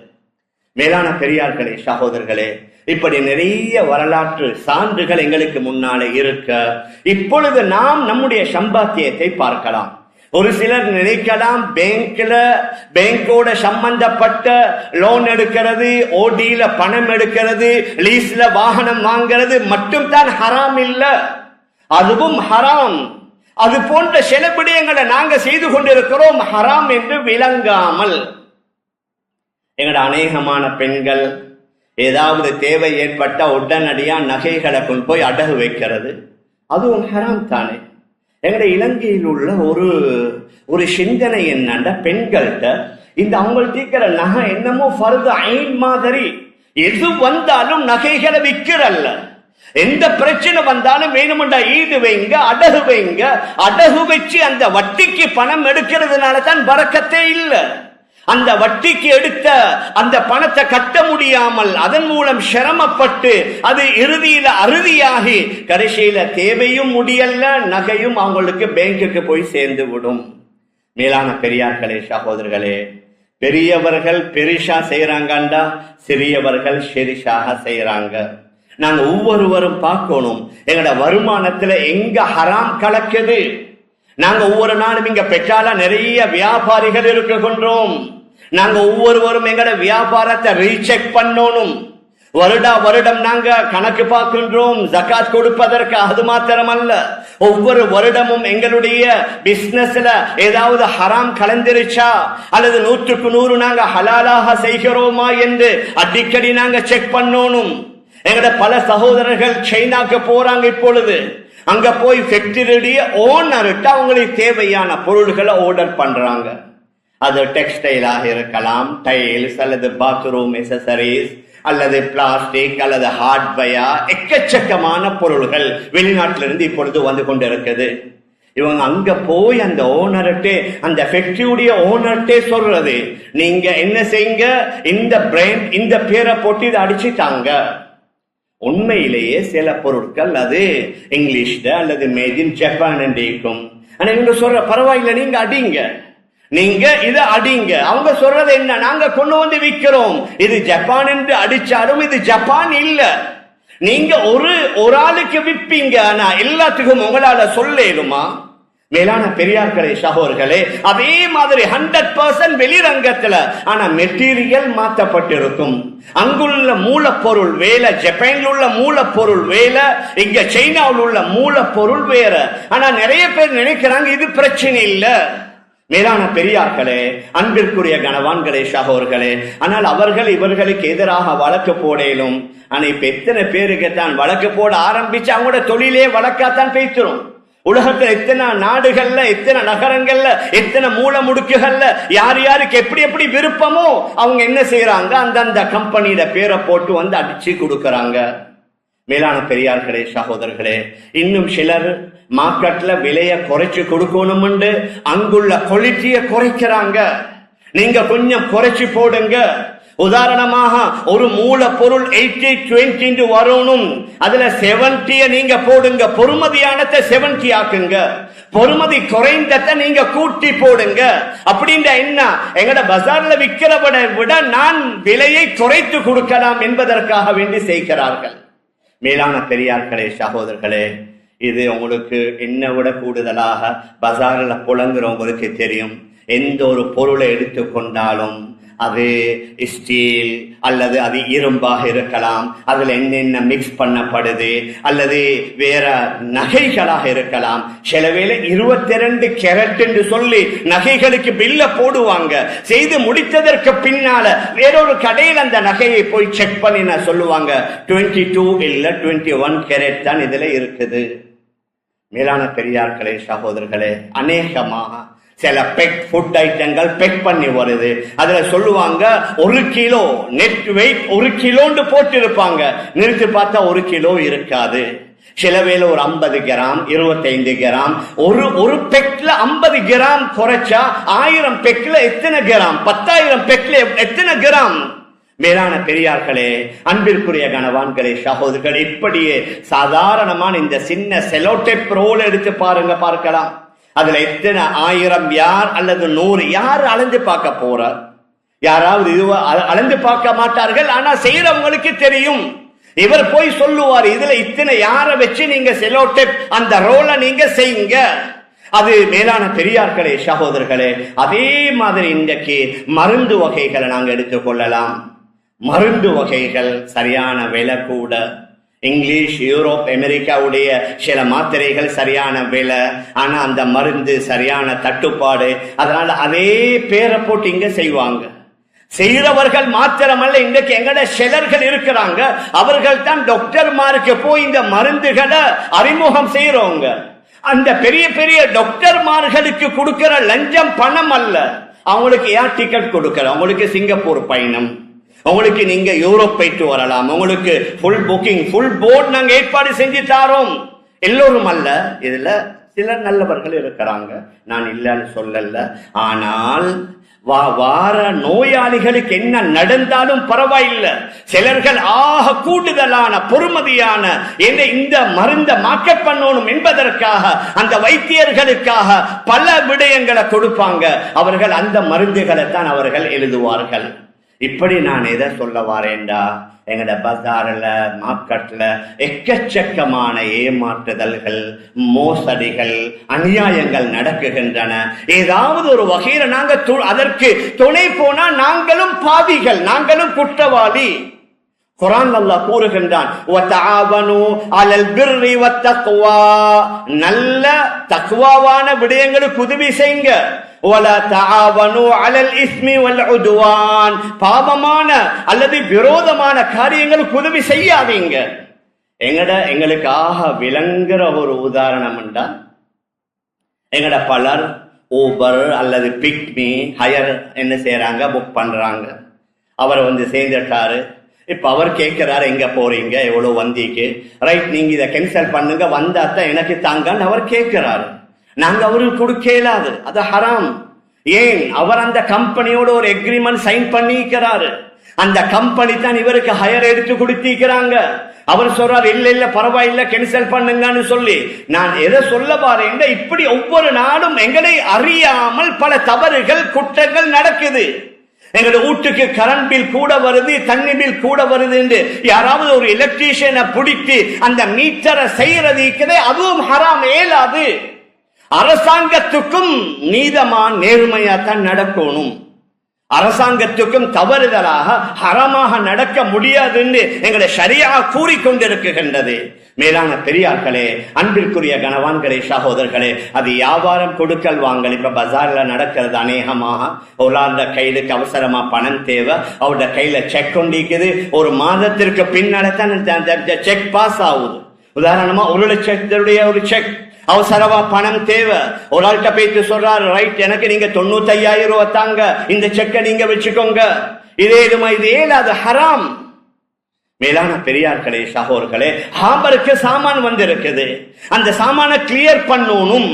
மேலான பெரியார்களே, சகோதரர்களே, இப்படி நிறைய வரலாற்று சான்றுகள் எங்களுக்கு முன்னாலே இருக்க இப்பொழுது நாம் நம்முடைய சம்பாத்தியத்தை பார்க்கலாம். ஒரு சிலர் நினைக்கலாம், பேங்கோட சம்பந்தப்பட்ட லோன் எடுக்கிறது, ஓடியில பணம் எடுக்கிறது, லீஸ்ல வாகனம் வாங்கிறது மட்டும் தான் ஹராம் இல்ல, அதுவும் ஹராம். அது போன்ற சில விடயங்களை நாங்க செய்து கொண்டிருக்கிறோம் ஹராம் என்று விளங்காமல். எங்கட அநேகமான பெண்கள் ஏதாவது தேவை ஏற்பட்ட உடனடியா நகைகளை கொண்டு போய் அடகு வைக்கிறது, அதுவும் ஹராம் தானே. எங்கட இலங்கையில் உள்ள ஒரு சிந்தனை என்னன்னா, பெண்கள்கிட்ட இந்த அவங்கள்ட்ட இருக்கிற நகை என்னமோ ஃபர்து ஐன் மாதிரி, எது வந்தாலும் நகைகளை விற்கிறல்ல, எந்த பிரச்சனை வந்தாலும் வேணுமெண்டா ஈடு வைங்க, அடகு வைங்க, அடகு வச்சு அந்த வட்டிக்கு பணம் எடுக்கிறதுனால தான் பரக்கத்தே இல்லை. அந்த வட்டிக்கு எடுத்த அந்த பணத்தை கட்ட முடியாமல் அதன் மூலம் சிரமப்பட்டு அது இறுதியில அறுதியாகி கடைசியில தேவையும் முடியல, நகையும் அவங்களுக்கு பேங்குக்கு போய் சேர்ந்து விடும். மேலான பெரியார்களே, சகோதரர்களே, பெரியவர்கள் பெரிசா செய்யறாங்கண்டா சிறியவர்கள் சிறிசாக செய்யறாங்க. நாங்க ஒவ்வொருவரும் பார்க்கணும், எங்கட வருமானத்துல எங்க ஹராம் கலக்குது. நாங்க ஒவ்வொரு நாளும் இங்க பெற்றால நிறைய வியாபாரிகள் இருக்கின்றோம். நாங்க ஒவ்வொருவரும் எங்கட வியாபாரத்தை ரீசெக் பண்ணணும். வருடம் நாங்க கணக்கு பார்க்கின்றோம் ஜகாத் கொடுப்பதற்கு. அது மாத்திரமல்ல, ஒவ்வொரு வருடமும் எங்களுடைய பிசினஸ்ல ஏதாவது ஹராம் கலந்திருச்சா அல்லது 100க்கு 100 நாங்க ஹலாலாக செய்கிறோமா என்று அடிக்கடி நாங்க செக் பண்ணணும். எங்கட பல சகோதரர்கள் சைனாக்கு போறாங்க. இப்பொழுது அங்க போய் ஃபேக்டரியுடைய ஓனர்கிட்ட அவங்களுக்கு தேவையான பொருள்களை ஆர்டர் பண்றாங்க. அது டெக்ஸ்டைலாக இருக்கலாம், டைல்ஸ் அல்லது பாத்ரூம் எசசரிஸ் அல்லது பிளாஸ்டிக் அல்லது ஹார்ட்வேர், எக்கச்சக்கமான பொருள்கள் வெளிநாட்டிலிருந்து இப்பொழுது வந்து கொண்டிருக்குது. இவங்க அங்க போய் அந்த ஓனர்கிட்ட, அந்த ஃபேக்டரியுடைய ஓனர்கிட்ட சொல்றது, நீங்க என்ன செய்யுங்க, இந்த பிராண்ட் இந்த பேரை போட்டு இதை அடிச்சுட்டாங்க. உண்மையிலேயே சில பொருட்கள் அது இங்கிலீஷ்ல அல்லது மேட் இன் ஜப்பான் என்று இருக்கும். ஆனா இவங்க சொல்ற பரவாயில்ல, நீங்க அடிங்க, நீங்க இதை அடிங்க. அவங்க சொல்றது என்ன, நாங்க கொண்டு வந்து விற்கிறோம், இது ஜப்பான் என்று அடிச்சாலும் இது ஜப்பான் இல்ல. நீங்க ஒரு ஆளுக்கு விற்பீங்க, ஆனா எல்லாத்துக்கும் உங்களால சொல்லேருமா? மேலான பெரியார்களே சகோதரர்களே, அதே மாதிரி 100% வெளிரங்கத்துல, ஆனா மெட்டீரியல் மாற்றப்பட்டிருக்கும். அங்குள்ள மூலப்பொருள் வேலை, ஜப்பான்ல உள்ள மூலப்பொருள் வேலை, இங்க சைனாவில் உள்ள மூலப்பொருள் வேற. ஆனா நிறைய பேர் நினைக்கிறாங்க இது பிரச்சனை இல்ல. மேலான பெரியார்களே, அன்பிற்குரிய கணவான்களே சகோதரர்களே, ஆனால் அவர்கள் இவர்களுக்கு எதிராக வழக்கு போடலும். ஆனா இப்ப எத்தனை பேருக்கு தான் வழக்கு போட ஆரம்பிச்சு அவங்களோட தொழிலே வழக்காத்தான் பேசுறோம். உலகத்துல எத்தனை நாடுகள்ல, எத்தனை நகரங்கள்ல, எத்தனை மூல முடுக்குகள்ல யார் யாருக்கு எப்படி எப்படி விருப்பமோ அவங்க என்ன செய்யறாங்க, அந்தந்த கம்பெனியில பேரை போட்டு வந்து அடிச்சு கொடுக்கறாங்க. மேலான பெரியார்களே சகோதரர்களே, இன்னும் சிலர் மார்க்கெட்ல விலைய குறைச்சு கொடுக்கணும், அங்குள்ள குவாலிட்டியை குறைக்கிறாங்க. நீங்க கொஞ்சம் குறைச்சு போடுங்க. உதாரணமாக ஒரு மூலப்பொருள் 80-20 வரணும், அதுல 70 நீங்க போடுங்க, பொறுமதியானத்தை 70 ஆக்குங்க, பொறுமதி குறைந்ததை நீங்க கூட்டி போடுங்க. அப்படின்ற என்ன, எங்கட பஜார்ல விற்கிறவனை விட நான் விலையை குறைத்து கொடுக்கலாம் என்பதற்காக வேண்டி செய்கிறார்கள். மேலான பெரியார்களே சகோதரர்களே, இது உங்களுக்கு என்ன விட கூடுதலாக பஜாரில் புலங்குறவங்களுக்கு தெரியும். எந்த ஒரு பொருளை எடுத்துக்கொண்டாலும் அது ஸ்டீல் அல்லது அது இரும்பாக இருக்கலாம், அதுல என்னென்ன மிக்ஸ் பண்ணப்படுது, அல்லது வேற நகைகளாக இருக்கலாம். சில வேளை 22 கேரட் என்று சொல்லி நகைகளுக்கு பில்ல போடுவாங்க. செய்து முடித்ததற்கு பின்னால வேறொரு கடையில் அந்த நகையை போய் செக் பண்ணி சொல்லுவாங்க 22 இல்ல 21 கேரட் தான் இதுல இருக்குது. மேலான பெரியார்களே சகோதரர்களே, அநேகமாக சில பெக் ஃபுட் ஐட்டங்கள் பெக் பண்ணி வருது. அதுல சொல்லுவாங்க 1 கிலோ நெட் வெயிட் 1 கிலோன்னு போட்டு இருப்பாங்க. நிறுத்தி பார்த்தா 1 கிலோ இருக்காது. சில வேளை ஒரு 50 கிராம் 25 கிராம், ஒரு பெக்ல 50 கிராம் குறைச்சா 1000 பெக்ல எத்தனை கிராம், 10,000 பெக்ல எத்தனை கிராம். மேலான பெரியார்களே, அன்பிற்குரிய கணவான்களே சகோதரர்கள், இப்படியே சாதாரணமான இந்த சின்ன செலோடேப் ரோல் எடுத்து பாருங்க, பார்க்கலாம். அதுல எத்தனை 1000 யார் அல்லது 100 யார் அளந்து பார்க்க போற? யாராவது இதுவா அளந்து பார்க்க மாட்டார்கள். ஆனா செய்யறவங்களுக்கு தெரியும். இவர் போய் சொல்லுவார், இதுல இத்தனை யாரை வச்சு நீங்க செலோடேப் அந்த ரோலை நீங்க செய்யுங்க. அது மேலான பெரியார்களே சகோதரர்களே, அதே மாதிரி இன்றைக்கு மருந்து வகைகளை நாங்க எடுத்துக்கொள்ளலாம். மருந்து வகைகள் சரியான விலை கூட. இங்கிலீஷ், யூரோப், அமெரிக்காவுடைய சில மாத்திரைகள் சரியான விலை, ஆனா அந்த மருந்து சரியான தட்டுப்பாடு. அதனால அதே பேரை போட்டு இங்க செய்வாங்க. செய்கிறவர்கள் மாத்திரமல்ல, இன்றைக்கு எங்கட சிலர்கள் இருக்கிறாங்க, அவர்கள் தான் டாக்டர்மாருக்கு போய் இந்த மருந்துகளை அறிமுகம் செய்யறவங்க. அந்த பெரிய பெரிய டாக்டர்மார்களுக்கு கொடுக்கிற லஞ்சம் பணம் அல்ல, அவங்களுக்கு ஏர் டிக்கெட் கொடுக்கிற, அவங்களுக்கு சிங்கப்பூர் பயணம், உங்களுக்கு நீங்க யூரோப் போயிட்டு வரலாம், உங்களுக்கு ஃபுல் புக்கிங் ஃபுல் போர்ட் நாங்க ஏற்பாடு செஞ்சு தாரோம். எல்லோரும் அல்ல, இதுல சிலர் நல்லவர்கள் இருக்கிறாங்க, நான் இல்லைன்னு சொல்லல. ஆனால் வார நோயாளிகளுக்கு என்ன நடந்தாலும் பரவாயில்லை, சிலர்கள் ஆக கூடுதலான பொறுமதியான இந்த மருந்தை மார்க்கெட் பண்ணணும் என்பதற்காக அந்த வைத்தியர்களுக்காக பல விடயங்களை கொடுப்பாங்க. அவர்கள் அந்த மருந்துகளை தான் அவர்கள் எழுதுவார்கள். இப்படி நான் எதை சொல்ல வாரேன்டா, எங்கட பஜார்ல மார்க்கெட்ல எக்கச்சக்கமான ஏமாற்றுதல்கள், மோசடிகள், அநியாயங்கள் நடக்குகின்றன. ஏதாவது ஒரு வகையில நாங்க அதற்கு துணை போனா நாங்களும் பாவிகள், நாங்களும் குற்றவாளி. குர்ஆன் அல்லாஹ் கூறுகின்றான், வதஆவனு அலல் பிர்ரி வத்தக்வா, நல்ல தக்வாவான விடயங்களுக்கு உதவி செய்யுங்க. வலா தஆவனு அலல் இஸ்மி வல் உத்வான், பாவமான அல்லது விரோதமான காரியங்களுக்கு உதவி செய்யாதீங்க. எங்களுக்கு ஆக விளங்குற ஒரு உதாரணம் உண்டா, எங்கட பலர் ஊபர் அல்லது பிக்மி ஹயர் என்ன செய்யறாங்க, புக் பண்றாங்க. அவர் சேர்ந்துட்டாரு. இப்ப அவர் கேட்கிறாரு, எங்க போறீங்க, எவ்வளவு வந்தீங்க, ரைட் நீங்க இதை கேன்சல் பண்ணுங்க, வந்தாத்தான் எனக்கு தாங்கன்னு அவர் கேட்கிறாரு. நாங்க அவருக்கு கொடுக்க இயலாது, அது ஹராம். ஏன், அவர் அந்த கம்பெனியோட ஒரு எக்ரிமெண்ட் சைன் பண்ணிக்கிறாரு. அந்த கம்பெனி தான் இவருக்கு ஹயர் எடுத்து கொடுத்திருக்கிறாங்க. அவர் சொல்றாரு, இல்ல இல்ல பரவாயில்ல கேன்சல் பண்ணுங்கன்னு சொல்லி. நான் எதை சொல்ல பாருங்க, இப்படி ஒவ்வொரு நாளும் எங்களை அறியாமல் பல தவறுகள் குற்றங்கள் நடக்குது. எங்களோட வீட்டுக்கு கரண்ட் பில் கூட வருது, தண்ணி பில் கூட வருது என்று யாராவது ஒரு எலக்ட்ரீஷியனை பிடித்து அந்த மீட்டரை செய்யறது, அதுவும் ஹராம், ஏலாது. அரசாங்கத்துக்கும் நீதமா நேர்மையா தான் நடக்கணும். அரசாங்கத்துக்கும் தவறுதலாக ஹரமாக நடக்க முடியாது என்று எங்களை ஷரியா கூறிக்கொண்டிருக்கின்றது. மேலான பெரியார்களே, அன்பிற்குரிய கணவான்களே, சகோதரர்களே, அது வியாபாரம் கொடுக்கல் வாங்கல். இப்ப பஜார்ல நடக்கிறது அநேகமாக ஒரு ஆள் கையிலுக்கு அவசரமா பணம் தேவை, அவருடைய கையில செக் கொண்டிருக்குது. ஒரு மாதத்திற்கு பின்னால்தான் செக் பாஸ் ஆகுது. உதாரணமா 1 லட்சத்துடைய ஒரு செக், அவசரமா பணம் தேவை. ஒரு ஆள்கிட்ட போயிட்டு சொல்றாரு, ரைட், எனக்கு நீங்க 95,000 ரூபாய் தாங்க, இந்த செக்கை நீங்க வச்சுக்கோங்க. இது ஏலாது, ஹராம். மேலான பெரியார்களே, சகோதரர்களே, ஹாபருக்கு சாமான் வந்திருக்குது, அந்த சாமானை கிளியர் பண்ணணும்.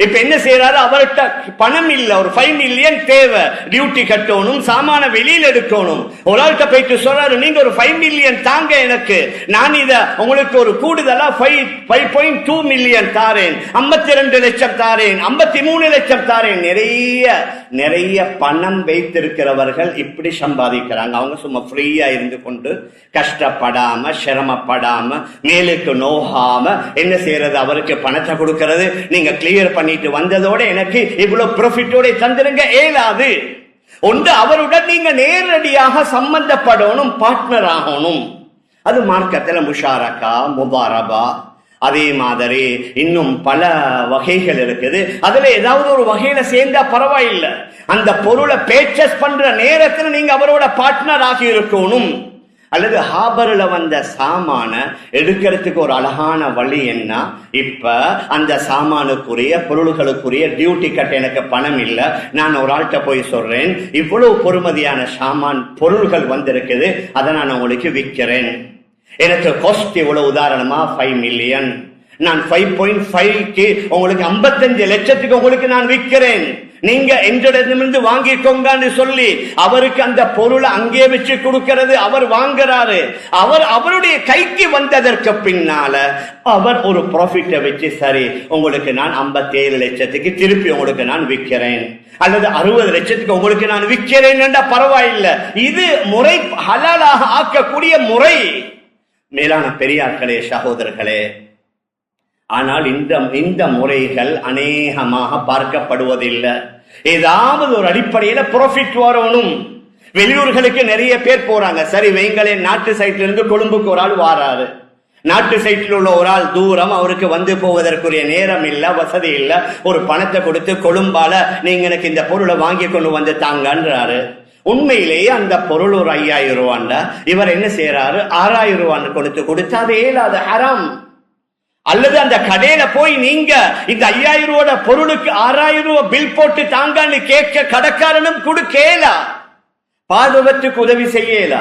இப்ப என்ன செய்யறாரு, அவர்கிட்ட பணம் இல்ல, ஒரு 5 மில்லியன் தேவை, டியூட்டி கட்டணும், சாமான வெளியில் எடுக்கணும். ஒரு ஆள்கிட்ட போயிட்டு சொல்றாரு, நீங்க ஒரு 5 மில்லியன் தாங்க, எனக்கு நான் இத உங்களுக்கு ஒரு கூடுதலா 5.2 மில்லியன் தாரேன், 52 லட்சம் தாரேன், 53 லட்சம் தாரேன். நிறைய பணம் வைத்திருக்கிறவர்கள் இப்படி சம்பாதிக்கிறாங்க. அவங்க சும்மா ஃப்ரீயா இருந்து கொண்டு கஷ்டப்படாம சிரமப்படாம மேலுக்கு நோகாம என்ன செய்யறது, அவருக்கு பணத்தை கொடுக்கிறது. நீங்க கிளியர் பண்ணிட்டு வந்ததோட எனக்கு இவ்வளவு ப்ராஃபிட்டோட தந்துருங்க, ஏலாது. ஒன்று, அவருடன் நீங்க நேரடியாக சம்பந்தப்படணும், பார்ட்னர் ஆகணும். அது மார்க்கத்தில் முஷாரக்கா, முபாரபா, அதே மாதிரி இன்னும் பல வகைகள் இருக்குது. அதுல ஏதாவது ஒரு வகையில சேர்ந்தா பரவாயில்லை. அந்த பொருளை பர்ச்சேஸ் பண்ற நேரத்தில் நீங்க அவரோட பார்ட்னர் ஆகி இருக்கணும். அல்லது ஹாபர்ல வந்த சாமான எடுக்கிறதுக்கு ஒரு அழகான வழி என்ன, இப்ப அந்த சாமானுக்குரிய பொருள்களுக்குரிய டியூட்டி கட்ட எனக்கு பணம் இல்ல, நான் ஒரு ஆள்கிட்ட போய் சொல்றேன், இவ்வளவு பொறுமதியான சாமான் பொருள்கள் வந்திருக்குது, அதை நான் உங்களுக்கு விற்கிறேன், எனக்கு காஸ்ட் இவ்வளவு, உதாரணமா 5 மில்லியன், நான் 5.5க்கு உங்களுக்கு 55 லட்சத்துக்கு உங்களுக்கு நான் விற்கிறேன், நீங்க என்னிடமிருந்து வாங்கிக்கோங்கன்னு சொல்லி அவருக்கு அந்த பொருளை அங்கே வச்சு கொடுக்கிறது. அவர் வாங்குறாரு, அவருடைய கைக்கு வந்ததற்கு பின்னால அவர் ஒரு ப்ராஃபிட்டை வச்சு, சரி உங்களுக்கு நான் 57 லட்சத்துக்கு திருப்பி உங்களுக்கு நான் விற்கிறேன், அல்லது 60 லட்சத்துக்கு உங்களுக்கு நான் விற்கிறேன் என்றா பரவாயில்லை. இது முறை, ஹலாலாக ஆக்கக்கூடிய முறை. மேலான பெரியார்களே, சகோதரர்களே, ஆனால் இந்த முறைகள் அநேகமாக பார்க்கப்படுவதில்லை. ஏதாவது ஒரு அடிப்படையில ப்ராஃபிட் வரணும். வெளியூர்களுக்கு நிறைய பேர் போறாங்க, சரி வைங்களே, நாட்டு சைட்ல இருந்து கொழும்புக்கு ஒரு ஆள் வாராரு, நாட்டு சைட்டில் உள்ள ஒரு ஆள் தூரம், அவருக்கு வந்து போவதற்குரிய நேரம் இல்ல, வசதி இல்ல, ஒரு பணத்தை கொடுத்து கொழும்பால நீங்க எனக்கு இந்த பொருளை வாங்கி கொண்டு வந்து தாங்கன்றாரு. உண்மையிலேயே அந்த பொருள் ஒரு 5,000 ரூபாண்டா, இவர் என்ன செய்யறாரு, 6,000 ரூபான்னு கொடுத்து அது ஏலாது, ஹராம். அல்லது அந்த கடையில போய் நீங்க இந்த 5,000 ரூபாய் பொருளுக்கு 6,000 ரூபாய் பில் போட்டு தாங்கன்னு கேட்க கடைக்காரனும் கொடுக்கலா, பாதுகாத்துக்கு உதவி செய்யலா.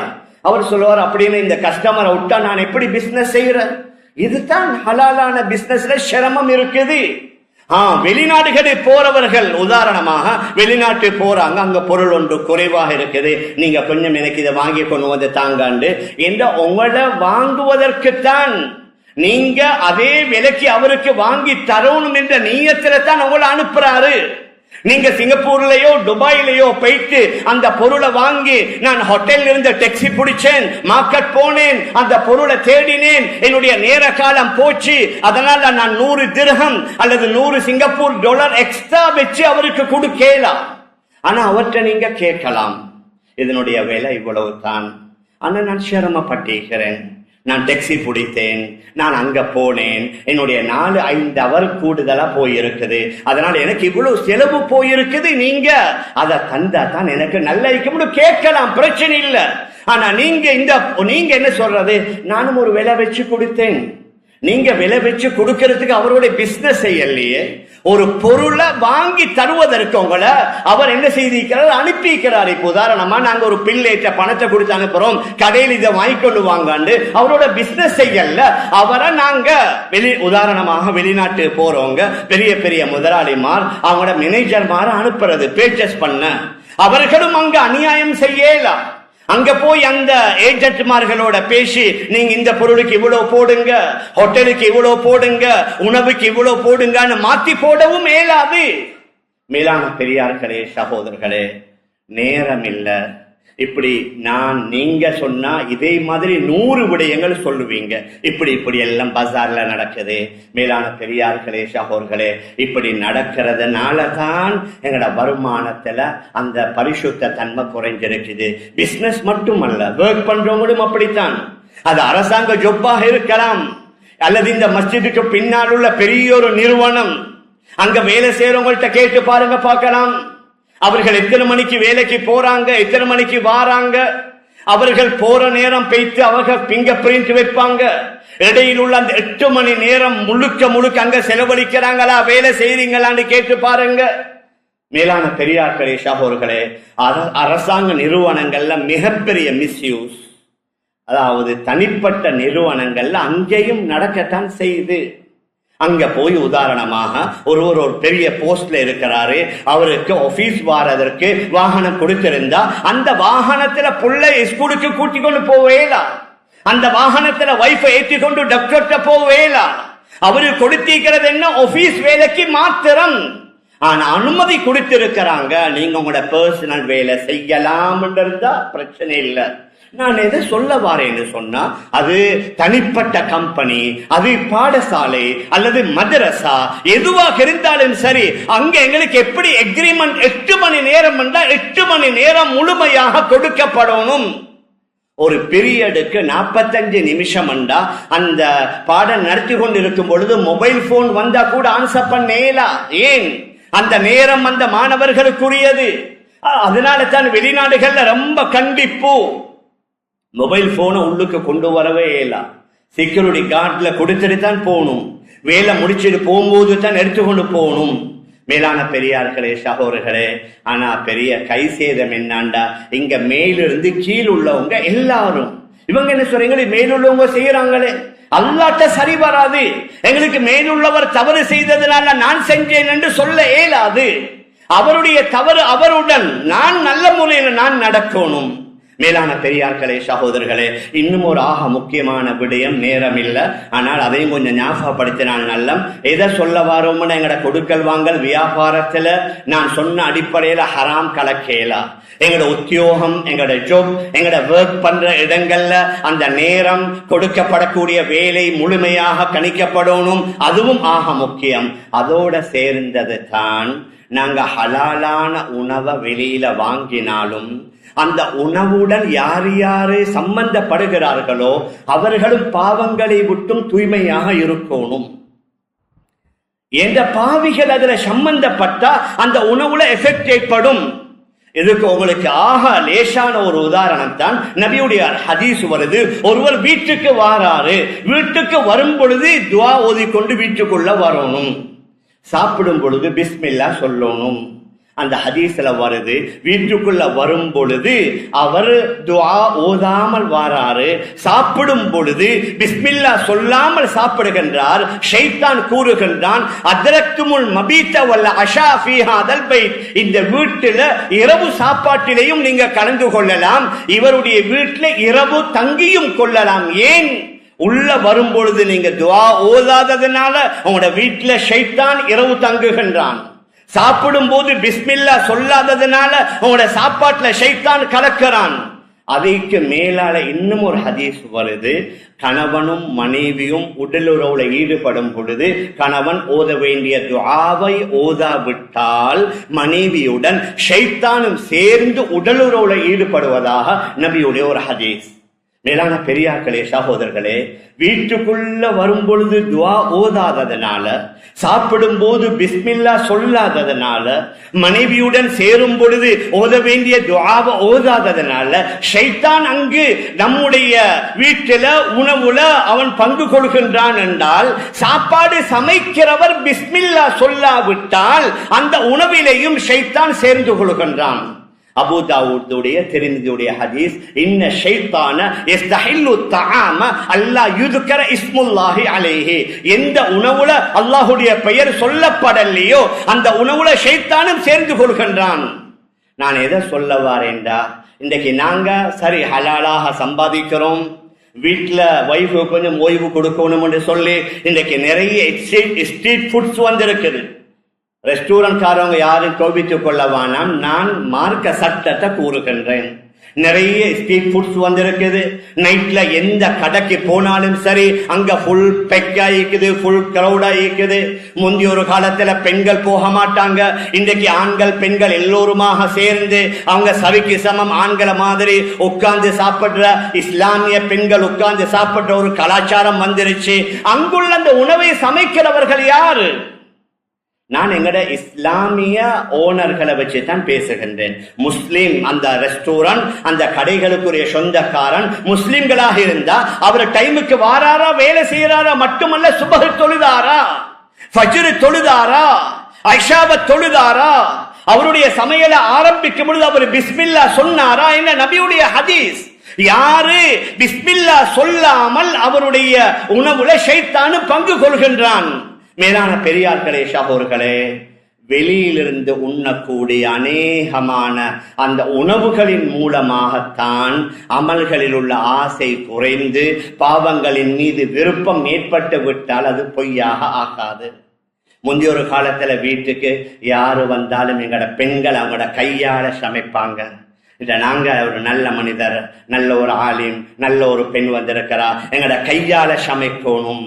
அவர் சொல்லுவார், அப்படின்னு இந்த கஸ்டமரை விட்டா நான் எப்படி பிசினஸ் செய்யறேன்? இதுதான் ஹலாலான பிசினஸ்ல சிரமம் இருக்குது. வெளிநாடுகளில் போறவர்கள், உதாரணமாக வெளிநாட்டு போறாங்க, அங்க பொருள் ஒன்று குறைவாக இருக்குது, நீங்க கொஞ்சம் எனக்கு இதை வாங்கி கொண்டு வந்து தாங்காண்டு என்ற உங்களை வாங்குவதற்குத்தான், நீங்க அதே விலைக்கு அவருக்கு வாங்கி தரணும் என்ற நீயத்தில தான் உங்களை அனுப்புறாரு. நீங்க சிங்கப்பூர்லயோ துபாயிலையோ போயிட்டு அந்த பொருளை வாங்கி, நான் ஹோட்டல்ல இருந்து டாக்ஸி பிடிச்சேன், மார்க்கெட் போனேன், அந்த பொருளை தேடினேன், என்னுடைய நேர காலம் போச்சு, அதனால நான் 100 திர்ஹம் அல்லது 100 சிங்கப்பூர் டாலர் எக்ஸ்ட்ரா வச்சு அவருக்கு கொடுக்கலாம். ஆனா அவர்கிட்ட நீங்க கேட்கலாம், இதனுடைய விலை இவ்வளவு தான், ஆனா நான் சிரமப்பட்டிருக்கிறேன், நான் டாக்ஸி பிடித்தேன், நான் அங்க போனேன், என்னுடைய 4-5 அவர் கூடுதலா போயிருக்குது, அதனால எனக்கு இவ்வளவு செலவு போயிருக்குது, நீங்க அதை தந்தா தான் எனக்கு நல்ல இருக்க கேட்கலாம், பிரச்சனை இல்லை. ஆனா நீங்க என்ன சொல்றது, நானும் ஒரு விலை வச்சு கொடுத்தேன், நீங்க விலை வச்சு கொடுக்கறதுக்கு அவருடைய பிசினஸ் செய்யலையே, ஒரு பொருளை வாங்கி தருவதற்கு உங்களை அவர் என்ன செய்திருக்கிறார், அனுப்பிக்கிறார். இப்ப உதாரணமா நாங்க ஒரு பிள்ளைட்ட பணத்தை கொடுத்து அனுப்புறோம், கடையில் இதை வாங்கிக்கொண்டு வாங்காண்டு அவரோட பிசினஸ் செய்யல, அவரை நாங்க உதாரணமாக வெளிநாட்டு போறவங்க பெரிய பெரிய முதலாளிமார், அவங்களோட மேனேஜர்மார அனுப்புறது பர்ச்சேஸ் பண்ண, அவர்களும் அங்க அநியாயம் செய்யலாம். அங்க போய் அந்த ஏஜென்ட்மார்களோட பேசி, நீங்க இந்த பொருளுக்கு இவ்வளவு போடுங்க, ஹோட்டலுக்கு இவ்வளவு போடுங்க, உணவுக்கு இவ்வளவு போடுங்கன்னு மாத்தி போடவும் மேலாது. மேலான பெரியார்களே, சகோதரர்களே, நேரம் இல்ல, இப்படி நீங்க சொன்னா இதே மாதிரி 100 விடயங்கள் சொல்லுவீங்க. இப்படி எல்லாம் பஜார்ல நடக்குது. மேலான பெரியார்களே, சகோதரர்களே, இப்படி நடக்கிறதுனால தான் எங்களோட வருமானத்துல அந்த பரிசுத்த தன்மை குறைஞ்சிருக்குது. பிசினஸ் மட்டுமல்ல, ஒர்க் பண்றவங்களும் அப்படித்தான். அது அரசாங்க ஜொப்பாக இருக்கலாம், அல்லது இந்த மஸ்ஜிதுக்கு பின்னால் உள்ள பெரிய ஒரு நிறுவனம். அங்க வேலை செய்யறவங்கள்ட்ட கேட்டு பாருங்க, பார்க்கலாம். அவர்கள் எத்தனை மணிக்கு வேலைக்கு போறாங்க, எத்தனை மணிக்கு வாராங்க, அவர்கள் போற நேரம் பேய்த்து அவர்கள் பிங்கர் பிரிண்ட் வைப்பாங்க. இடையில் உள்ள அந்த 8 மணி நேரம் முழுக்க அங்க செலவழிக்கிறாங்களா, வேலை செய்றீங்களான்னு கேட்டு பாருங்க. மேலான பெரியார்களே, சகோதரர்களே, அரசாங்க நிறுவனங்கள்ல மிகப்பெரிய மிஸ்யூஸ், அதாவது தனிப்பட்ட நிறுவனங்கள்ல அங்கேயும் நடக்கத்தான் செய்யுது. அங்க போய் உதாரணமாக ஒரு பெரிய போஸ்ட்ல இருக்கிறாரு, அவருக்கு ஆபீஸ் வாரதற்கு வாகனம் கொடுத்திருந்தா அந்த வாகனத்துல புள்ளை ஸ்கூலுக்கு கூட்டி கொண்டு போவேலா, அந்த வாகனத்துல வைஃபை ஏற்றி கொண்டு டாக்டர்கிட்ட போவேலா. அவரு கொடுத்திருக்கிறது என்ன, ஆபீஸ் வேலைக்கு மாத்திரம். ஆனா அனுமதி கொடுத்திருக்கிறாங்க, நீங்க உங்களோட பர்சனல் வேலை செய்யலாம் இருந்தா பிரச்சனை இல்லை. நான் எதை சொல்ல வாரேன்னு சொன்னா, அது தனிப்பட்ட கம்பெனி, அது பாடசாலை அல்லது மதரசா எதுவாக இருந்தாலும் சரி, அங்க எங்களுக்கு எப்படி எக்ரிமெண்ட் 8 மணி நேரம் 8 மணி நேரம் முழுமையாக கொடுக்கப்படணும். ஒரு பீரியடுக்கு 45 நிமிஷம் அந்த பாடம் நடத்தி கொண்டு இருக்கும் பொழுது மொபைல் போன் வந்தா கூட ஆன்சர் பண்ணேலா. ஏன்? அந்த நேரம் அந்த மாணவர்களுக்குரியது. அதனால தான் வெளிநாடுகள்ல ரொம்ப கண்டிப்பு, மொபைல் போனை உள்ளுக்கு கொண்டு வரவே இல்லை. செக்யூரிட்டி கார்டுல கொடுத்துட்டு தான் போகணும், வேலை முடிச்சுட்டு போகும்போது தான் எடுத்துக்கொண்டு போகணும். மேலான பெரியார்களே, சகோதரர்களே, ஆனா பெரிய கை சேதம் என்னாண்டா, இங்க மேலிருந்து கீழ் உள்ளவங்க எல்லாரும் இவங்க என்ன சொல்றீங்க, மேலுள்ளவங்க செய்யறாங்களே, அல்லாட்ட சரி வராது. எங்களுக்கு மேலுள்ளவர் தவறு செய்ததுனால நான் செஞ்சேன் என்று சொல்ல இயலாது. அவருடைய தவறு அவருடன், நான் நல்ல முறையில் நான் நடக்கணும். மேலான பெரியார்களே, சகோதரர்களே, இன்னும் ஒரு முக்கியமான விடயம், நேரம் இல்ல, ஆனால் அதையும் கொஞ்சம் ஞாபகப்படுத்தினால் நல்லம். எதை சொல்ல வாரோம்னா, எங்கட கொடுக்கல் வாங்கல் வியாபாரத்துல நான் சொன்ன அடிப்படையில ஹராம் கலக்கேலா. எங்கட உத்தியோகம், எங்கட ஜாப், எங்கட ஒர்க் பண்ற இடங்கள்ல அந்த நேரம் கொடுக்கப்படக்கூடிய வேலை முழுமையாக கணிக்கப்படணும், அதுவும் முக்கியம். அதோட சேர்ந்தது தான் நாங்க ஹலாலான உணவை வெளியில வாங்கினாலும் அந்த உணவுடன் யார் யாரு சம்பந்தப்படுகிறார்களோ அவர்களும் பாவங்களை விட்டும் தூய்மையாக இருக்கணும். எந்த பாவிகள் அதுல சம்பந்தப்பட்டா அந்த உணவுல எஃபெக்ட் ஏற்படும். இதுக்கு உங்களுக்கு லேசான ஒரு உதாரணம் தான் நபியுடைய ஹதீஸ் வருது. ஒருவர் வீட்டுக்கு வாராரு, வீட்டுக்கு வரும் பொழுது துஆ ஓதிக்கொண்டு வீட்டுக்குள்ள வரணும், சாப்பிடும் பொழுது பிஸ்மில்லா சொல்லணும். அந்த ஹதீஸ்ல வருது, வீட்டுக்குள்ள வரும் பொழுது அவர் துஆ ஓதாமல் வாராரு, சாப்பிடும் பொழுது பிஸ்மில்லா சொல்லாமல் சாப்பிடுகின்றார். ஷைத்தான் கூறுகின்றான், அத்ரக்துமுல் மபீத வல் அஷா ஃபீ ஹாதல் பைத், இந்த வீட்டுல இரவு சாப்பாட்டிலையும் நீங்க கலந்து கொள்ளலாம், இவருடைய வீட்டுல இரவு தங்கியும் கொள்ளலாம். ஏன்? உள்ள வரும் பொழுது நீங்க துஆ ஓதாததுனால உங்களோட வீட்டுல ஷைத்தான் இரவு தங்குகின்றான். சாப்பிடும் போது பிஸ்மில்லா சொல்லாததுனால உங்களோட சாப்பாட்டுல ஷைத்தான் கலக்கிறான். அதைக்கு மேலால இன்னும் ஒரு ஹதீஸ் வருது, கணவனும் மனைவியும் உடலுறவுல ஈடுபடும் பொழுது கணவன் ஓத வேண்டிய துஆவை ஓதாவிட்டால் மனைவியுடன் ஷைத்தானும் சேர்ந்து உடலுறவுல ஈடுபடுவதாக நபியுடைய ஒரு ஹதீஸ். மேலான பெரியார்களே, சகோதரர்களே, வீட்டுக்குள்ள வரும் பொழுது துஆ ஓதாததுனால, சாப்பிடும் போது பிஸ்மில்லா சொல்லாததுனால, மனைவியுடன் சேரும் பொழுது ஓத வேண்டிய துஆவை ஓதாததுனால ஷைத்தான் அங்கு நம்முடைய வீட்டில உணவுல அவன் பங்கு கொள்கின்றான் என்றால், சாப்பாடு சமைக்கிறவர் பிஸ்மில்லா சொல்லாவிட்டால் அந்த உணவிலேயும் ஷைத்தான் சேர்ந்து கொள்கின்றான். அபூ தாவூதுடைய திர்மிதியுடைய ஹதீஸ், இன்ன ஷைத்தான யஸ்தஹில்லு தஆம அல்லா யுذكر இஸ்முல்லாஹி அலைஹி, எந்த உணவுல அல்லாஹ்வுடைய பெயர் சொல்லப்படலையோ அந்த உணவுல ஷைத்தானும் சேர்ந்து கொள்கின்றான். நான் எதை சொல்ல வாரேன்டா, இன்றைக்கு நாங்க சரி ஹலாலாக சம்பாதிக்கிறோம், வீட்டுல வைஃபு கொஞ்சம் ஓய்வு கொடுக்கணும் என்று சொல்லி இன்றைக்கு நிறைய ஸ்ட்ரீட் ஃபுட்ஸ் வந்திருக்குது. ரெஸ்டாரண்ட் காரவங்க யாரும் கோபித்துக் கொள்ள வேணாம், நான் மார்க்க சட்டத்தை கூறுகின்றேன். நிறைய ஸ்ட்ரீட் ஃபுட்ஸ் வந்திருக்குது. நைட்ல எந்த கடைக்கு போனாலும் சரி, அங்க ஃபுல் பெக்கா இருக்குது, ஃபுல் கிரௌடா இருக்குது. முந்தைய ஒரு காலத்துல பெண்கள் போக மாட்டாங்க. இன்றைக்கு ஆண்கள் பெண்கள் எல்லோருமாக சேர்ந்து அவங்க சரிக்கு சமம் ஆண்களை மாதிரி உட்கார்ந்து சாப்பிடுற, இஸ்லாமிய பெண்கள் உட்கார்ந்து சாப்பிடுற ஒரு கலாச்சாரம் வந்துருச்சு. அங்குள்ள அந்த உணவை சமைக்கிறவர்கள் யாரு? நான் எங்கட இஸ்லாமிய ஓனர்களை வச்சுதான் பேசுகின்றேன். முஸ்லிம் அந்த ரெஸ்டாரண்ட் அந்த கடைகளுக்குரிய சொந்தக்காரன் முஸ்லிம்களாக இருந்தா அவர் டைமுக்கு வாராரா, வேலை செய்யறாரா, மட்டுமல்ல சுபஹ் தொழுதாரா, ஃபஜ்ர் தொழுதாரா, ஐஷாவை தொழுதாரா, அவருடைய சமையலை ஆரம்பிக்கும் பொழுது அவர் பிஸ்மில்லா சொன்னாரா? என்ன நபியுடைய ஹதீஸ். யாரு பிஸ்மில்லா சொல்லாமல் அவருடைய உணவுல ஷைத்தானு பங்கு கொள்கின்றான். மேலான பெரியார்களே, சகோதரர்களே, வெளியிலிருந்து உண்ணக்கூடிய அநேகமான அந்த உணவுகளின் மூலமாகத்தான் அமல்களில் உள்ள ஆசை குறைந்து பாவங்களின் மீது விருப்பம் ஏற்பட்டு விட்டால் அது பொய்யாக ஆகாது. முந்தைய ஒரு காலத்துல வீட்டுக்கு யாரு வந்தாலும் எங்கட பெண்கள் அவங்களோட கையால சமைப்பாங்க. நாங்க ஒரு நல்ல மனிதர், நல்ல ஒரு ஆலிம், நல்ல ஒரு பெண் வந்திருக்கிறா, எங்கட கையால சமைக்கணும்.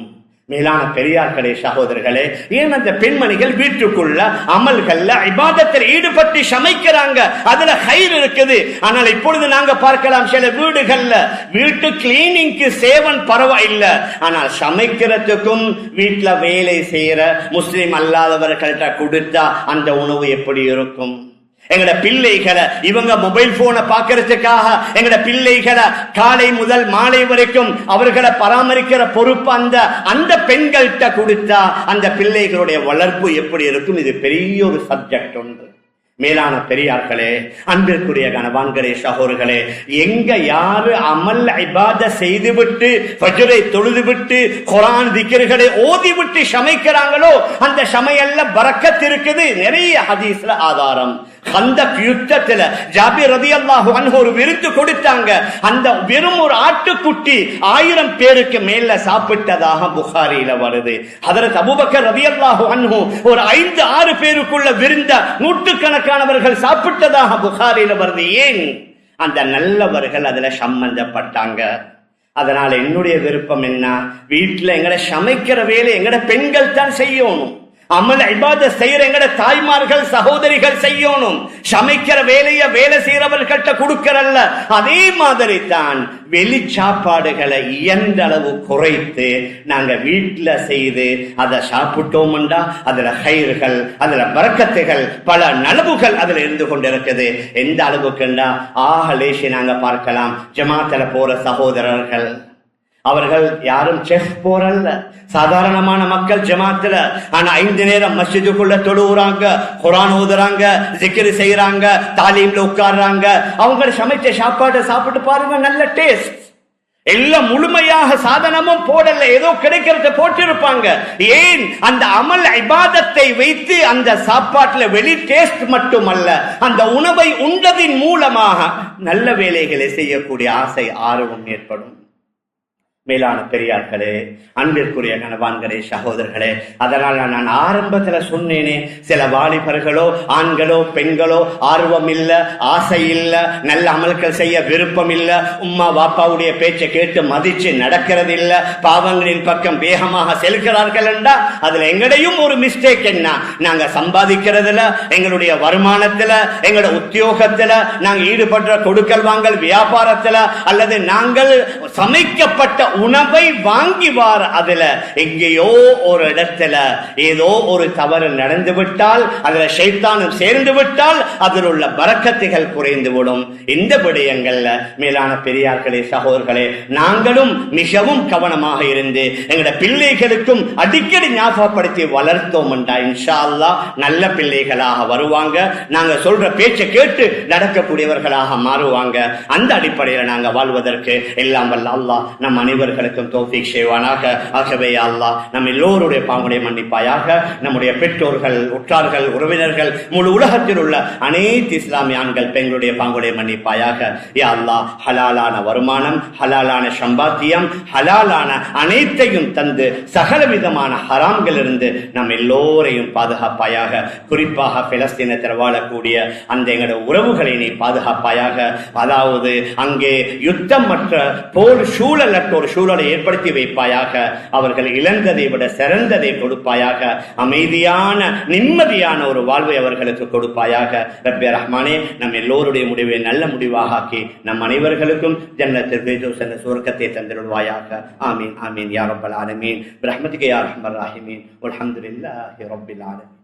மேலான பெரியார்களே, சகோதரர்களே, ஏன் அந்த பெண்மணிகள் வீட்டுக்குள்ள அமல்கள்ல இபாதத்தில் ஈடுபட்டு சமைக்கிறாங்க, அதுல ஹைர் இருக்குது. ஆனால் இப்பொழுது நாங்க பார்க்கலாம் சில வீடுகள்ல வீட்டு கிளீனிங்க்கு சேவன் பரவாயில்லை, ஆனால் சமைக்கிறதுக்கும் வீட்டுல வேலை செய்யற முஸ்லிம் அல்லாதவர்கள்ட்ட கொடுத்தா அந்த உணவு எப்படி இருக்கும்? எங்கட பிள்ளைகளை இவங்க மொபைல் போனை பாக்கிறதுக்காக எங்கட பிள்ளைகளை காலை முதல் மாலை வரைக்கும் அவர்களை பராமரிக்கிற பொறுப்பு அந்த பெண்கள்கிட்ட கொடுத்தா அந்த பிள்ளைகளுடைய வளர்ப்பு எப்படி இருக்கும்? இது பெரிய ஒரு சப்ஜெக்ட் ஒன்று. மேலான பெரியார்களே, அன்பிற்குரிய கணவான்களே, சகோதரர்களே, எங்க யாரு அமல் இபாத செய்துவிட்டு ஃபஜ்ரை தொழுதுவிட்டு குர்ஆன் திக்ர்களை ஓதிவிட்டு சமைக்கிறாங்களோ அந்த சமையல்ல பரக்கத் இருக்குது. நிறைய ஹதீஸ்ல ஆதாரம். கந்தக் யுத்தத்துல ஜாபிர் ரலியல்லாஹு அன்ஹு ஒரு விருந்து கொடுத்தாங்க. அந்த வெறும் ஒரு ஆட்டுக்குட்டி 1000 பேருக்கு மேல சாப்பிட்டதாக புகாரியில வருது. ஹஜ்ரத் அபூபக்கர் ரலியல்லாஹு அன்ஹு ஒரு 5-6 பேருக்குள்ள விருந்த நூற்றுக்கணக்கானவர்கள் சாப்பிட்டதாக புகாரியில வருது. ஏன்? அந்த நல்லவர்கள் அதுல சம்பந்தப்பட்டாங்க. அதனால என்னுடைய விருப்பம் என்ன? வீட்டுல எங்கட சமைக்கிற வேலை எங்கட பெண்கள் தான் செய்யணும். அமல் இபாதத் செய்யற எங்கட தாய்மார்கள் சகோதரிகள் செய்யணும். சமைக்கிற வேலைய வேலை செய்யறவர்கள்ட்ட கொடுக்கறல்ல. அதே மாதிரி தான் வெளி சாப்பாடுகளை இயன்ற அளவு குறைத்து நாங்க வீட்டுல செய்து அதை சாப்பிட்டோம்டா அதுல ஹைர்கள், அதுல பரக்கத்துகள், பல நலவுகள் அதுல இருந்து கொண்டிருக்குது. எந்த அளவுக்குண்டா ஆகலேஷி நாங்க பார்க்கலாம். ஜமாத்துல போற சகோதரர்கள் அவர்கள் யாரும் செஃப் போறல்ல, சாதாரணமான மக்கள் ஜமாத்துல. ஆனா 5 நேரம் மஸ்ஜிதுக்குள்ள தொழுகிறாங்க, குர்ஆன் ஓதுறாங்க, ஜிக்ர் செய்யறாங்க, தாலீம்ல உட்கார்றாங்க. அவங்க சமைச்ச சாப்பாடு சாப்பிட்டு பாருங்க, நல்ல டேஸ்ட். எல்லாம் முழுமையாக சாதனமும் போடல, ஏதோ கிடைக்கிறத போட்டிருப்பாங்க. ஏன்? அந்த அமல் இபாதத்தை வைத்து அந்த சாப்பாட்டுல வெளி டேஸ்ட் மட்டுமல்ல, அந்த உணவை உண்டதின் மூலமாக நல்ல வேலைகளை செய்யக்கூடிய ஆசை ஆர்வம் ஏற்படும். மேலான பெரியார்களே, அன்பிற்குரிய கணவான்களே, சகோதரர்களே, அதனால் நான் ஆரம்பத்துல சொன்னேனே, சில வாலிபர்களோ ஆண்களோ பெண்களோ ஆர்வம் இல்ல, ஆசை இல்ல, நல்ல அமல்கள் செய்ய விருப்பம் இல்ல, உம்மா வாப்பாவுடைய பேச்சை கேட்டு மதிச்சு நடக்கிறது இல்ல, பாவங்களின் பக்கம் வேகமாக செல்கிறார்கள் என்றா அதுல எங்களையும் ஒரு மிஸ்டேக். என்ன? நாங்க சம்பாதிக்கிறதுல, எங்களுடைய வருமானத்துல, எங்களோட உத்தியோகத்துல, நாங்க ஈடுபடுற கொடுக்கல் வாங்கல் வியாபாரத்துல, அல்லது நாங்கள் சமைக்கப்பட்ட உணவை வாங்கி வார அதுல எங்கேயோ ஒரு இடத்துல ஏதோ ஒரு தவறு நடந்து விட்டால், அதுல ஷைத்தானும் சேர்ந்து விட்டால் அதில் உள்ள பரக்கத்துகள் குறைந்துவிடும். இந்த விடயங்கள்ல மேலான பெரியார்களே, சகோதரர்களே, நாங்களும் மிகவும் கவனமாக இருந்து எங்களோட பிள்ளைகளுக்கும் அடிக்கடி ஞாபகப்படுத்தி வளர்த்தோம் என்றா இன்ஷா அல்லாஹ் நல்ல பிள்ளைகளாக வருவாங்க. நாங்க சொல்ற பேச்சை கேட்டு நடக்கக்கூடியவர்களாக மாறுவாங்க. அந்த அடிப்படையில் நாங்க வாழ்வதற்கு எல்லாம் வல்ல அல்லாஹ் நம் அனைவரும் அனைவர்களுக்கும் தௌஃபீக் செய்வானாக. ஆகவே யா அல்லாஹ் நம் எல்லோருடைய பாவங்களை மன்னிப்பாயாக. நம்முடைய பெற்றோர்கள், உற்றார்கள், உறவினர்கள், முழு உலகத்தில் உள்ள அனைத்து இஸ்லாமிய ஆண்கள் பெண்களுடைய பாவங்களை மன்னிப்பாயாக. யா அல்லாஹ் ஹலாலான வருமானம், ஹலாலான சம்பாத்தியம், ஹலாலான அனைத்தையும் தந்து சகல விதமான ஹராம்களிலிருந்து நம் எல்லோரையும் பாதுகாப்பாயாக. குறிப்பாக பிலஸ்தீனத்தில் வாழக்கூடிய அந்த எங்களுடைய உறவுகளை நீ பாதுகாப்பாயாக. அதாவது அங்கே யுத்தமற்ற போர் சூழலற்ற ஒரு சூழலை ஏற்படுத்தி வைப்பாயாக. அவர்கள் இழந்ததை விட சிறந்ததை கொடுப்பாயாக. அமைதியான நிம்மதியான ஒரு வாழ்வை அவர்களுக்கு கொடுப்பாயாக. ரப்பே ரஹ்மானே, நம் எல்லோருடைய முடிவை நல்ல முடிவாக ஆக்கி நம் அனைவர்களுக்கும் ஜன்னத்துல் ஃபிர்தௌஸ் என்ற சுவர்க்கத்தை தந்திருவாயாக. ஆமீன் ஆமீன் யா ரப்பல் ஆலமீன். பிரஹ்மதிக யா அர்ஹமர் ராஹிமீன். வல்ஹம்துலில்லாஹி ரப்பில் ஆலமீன்.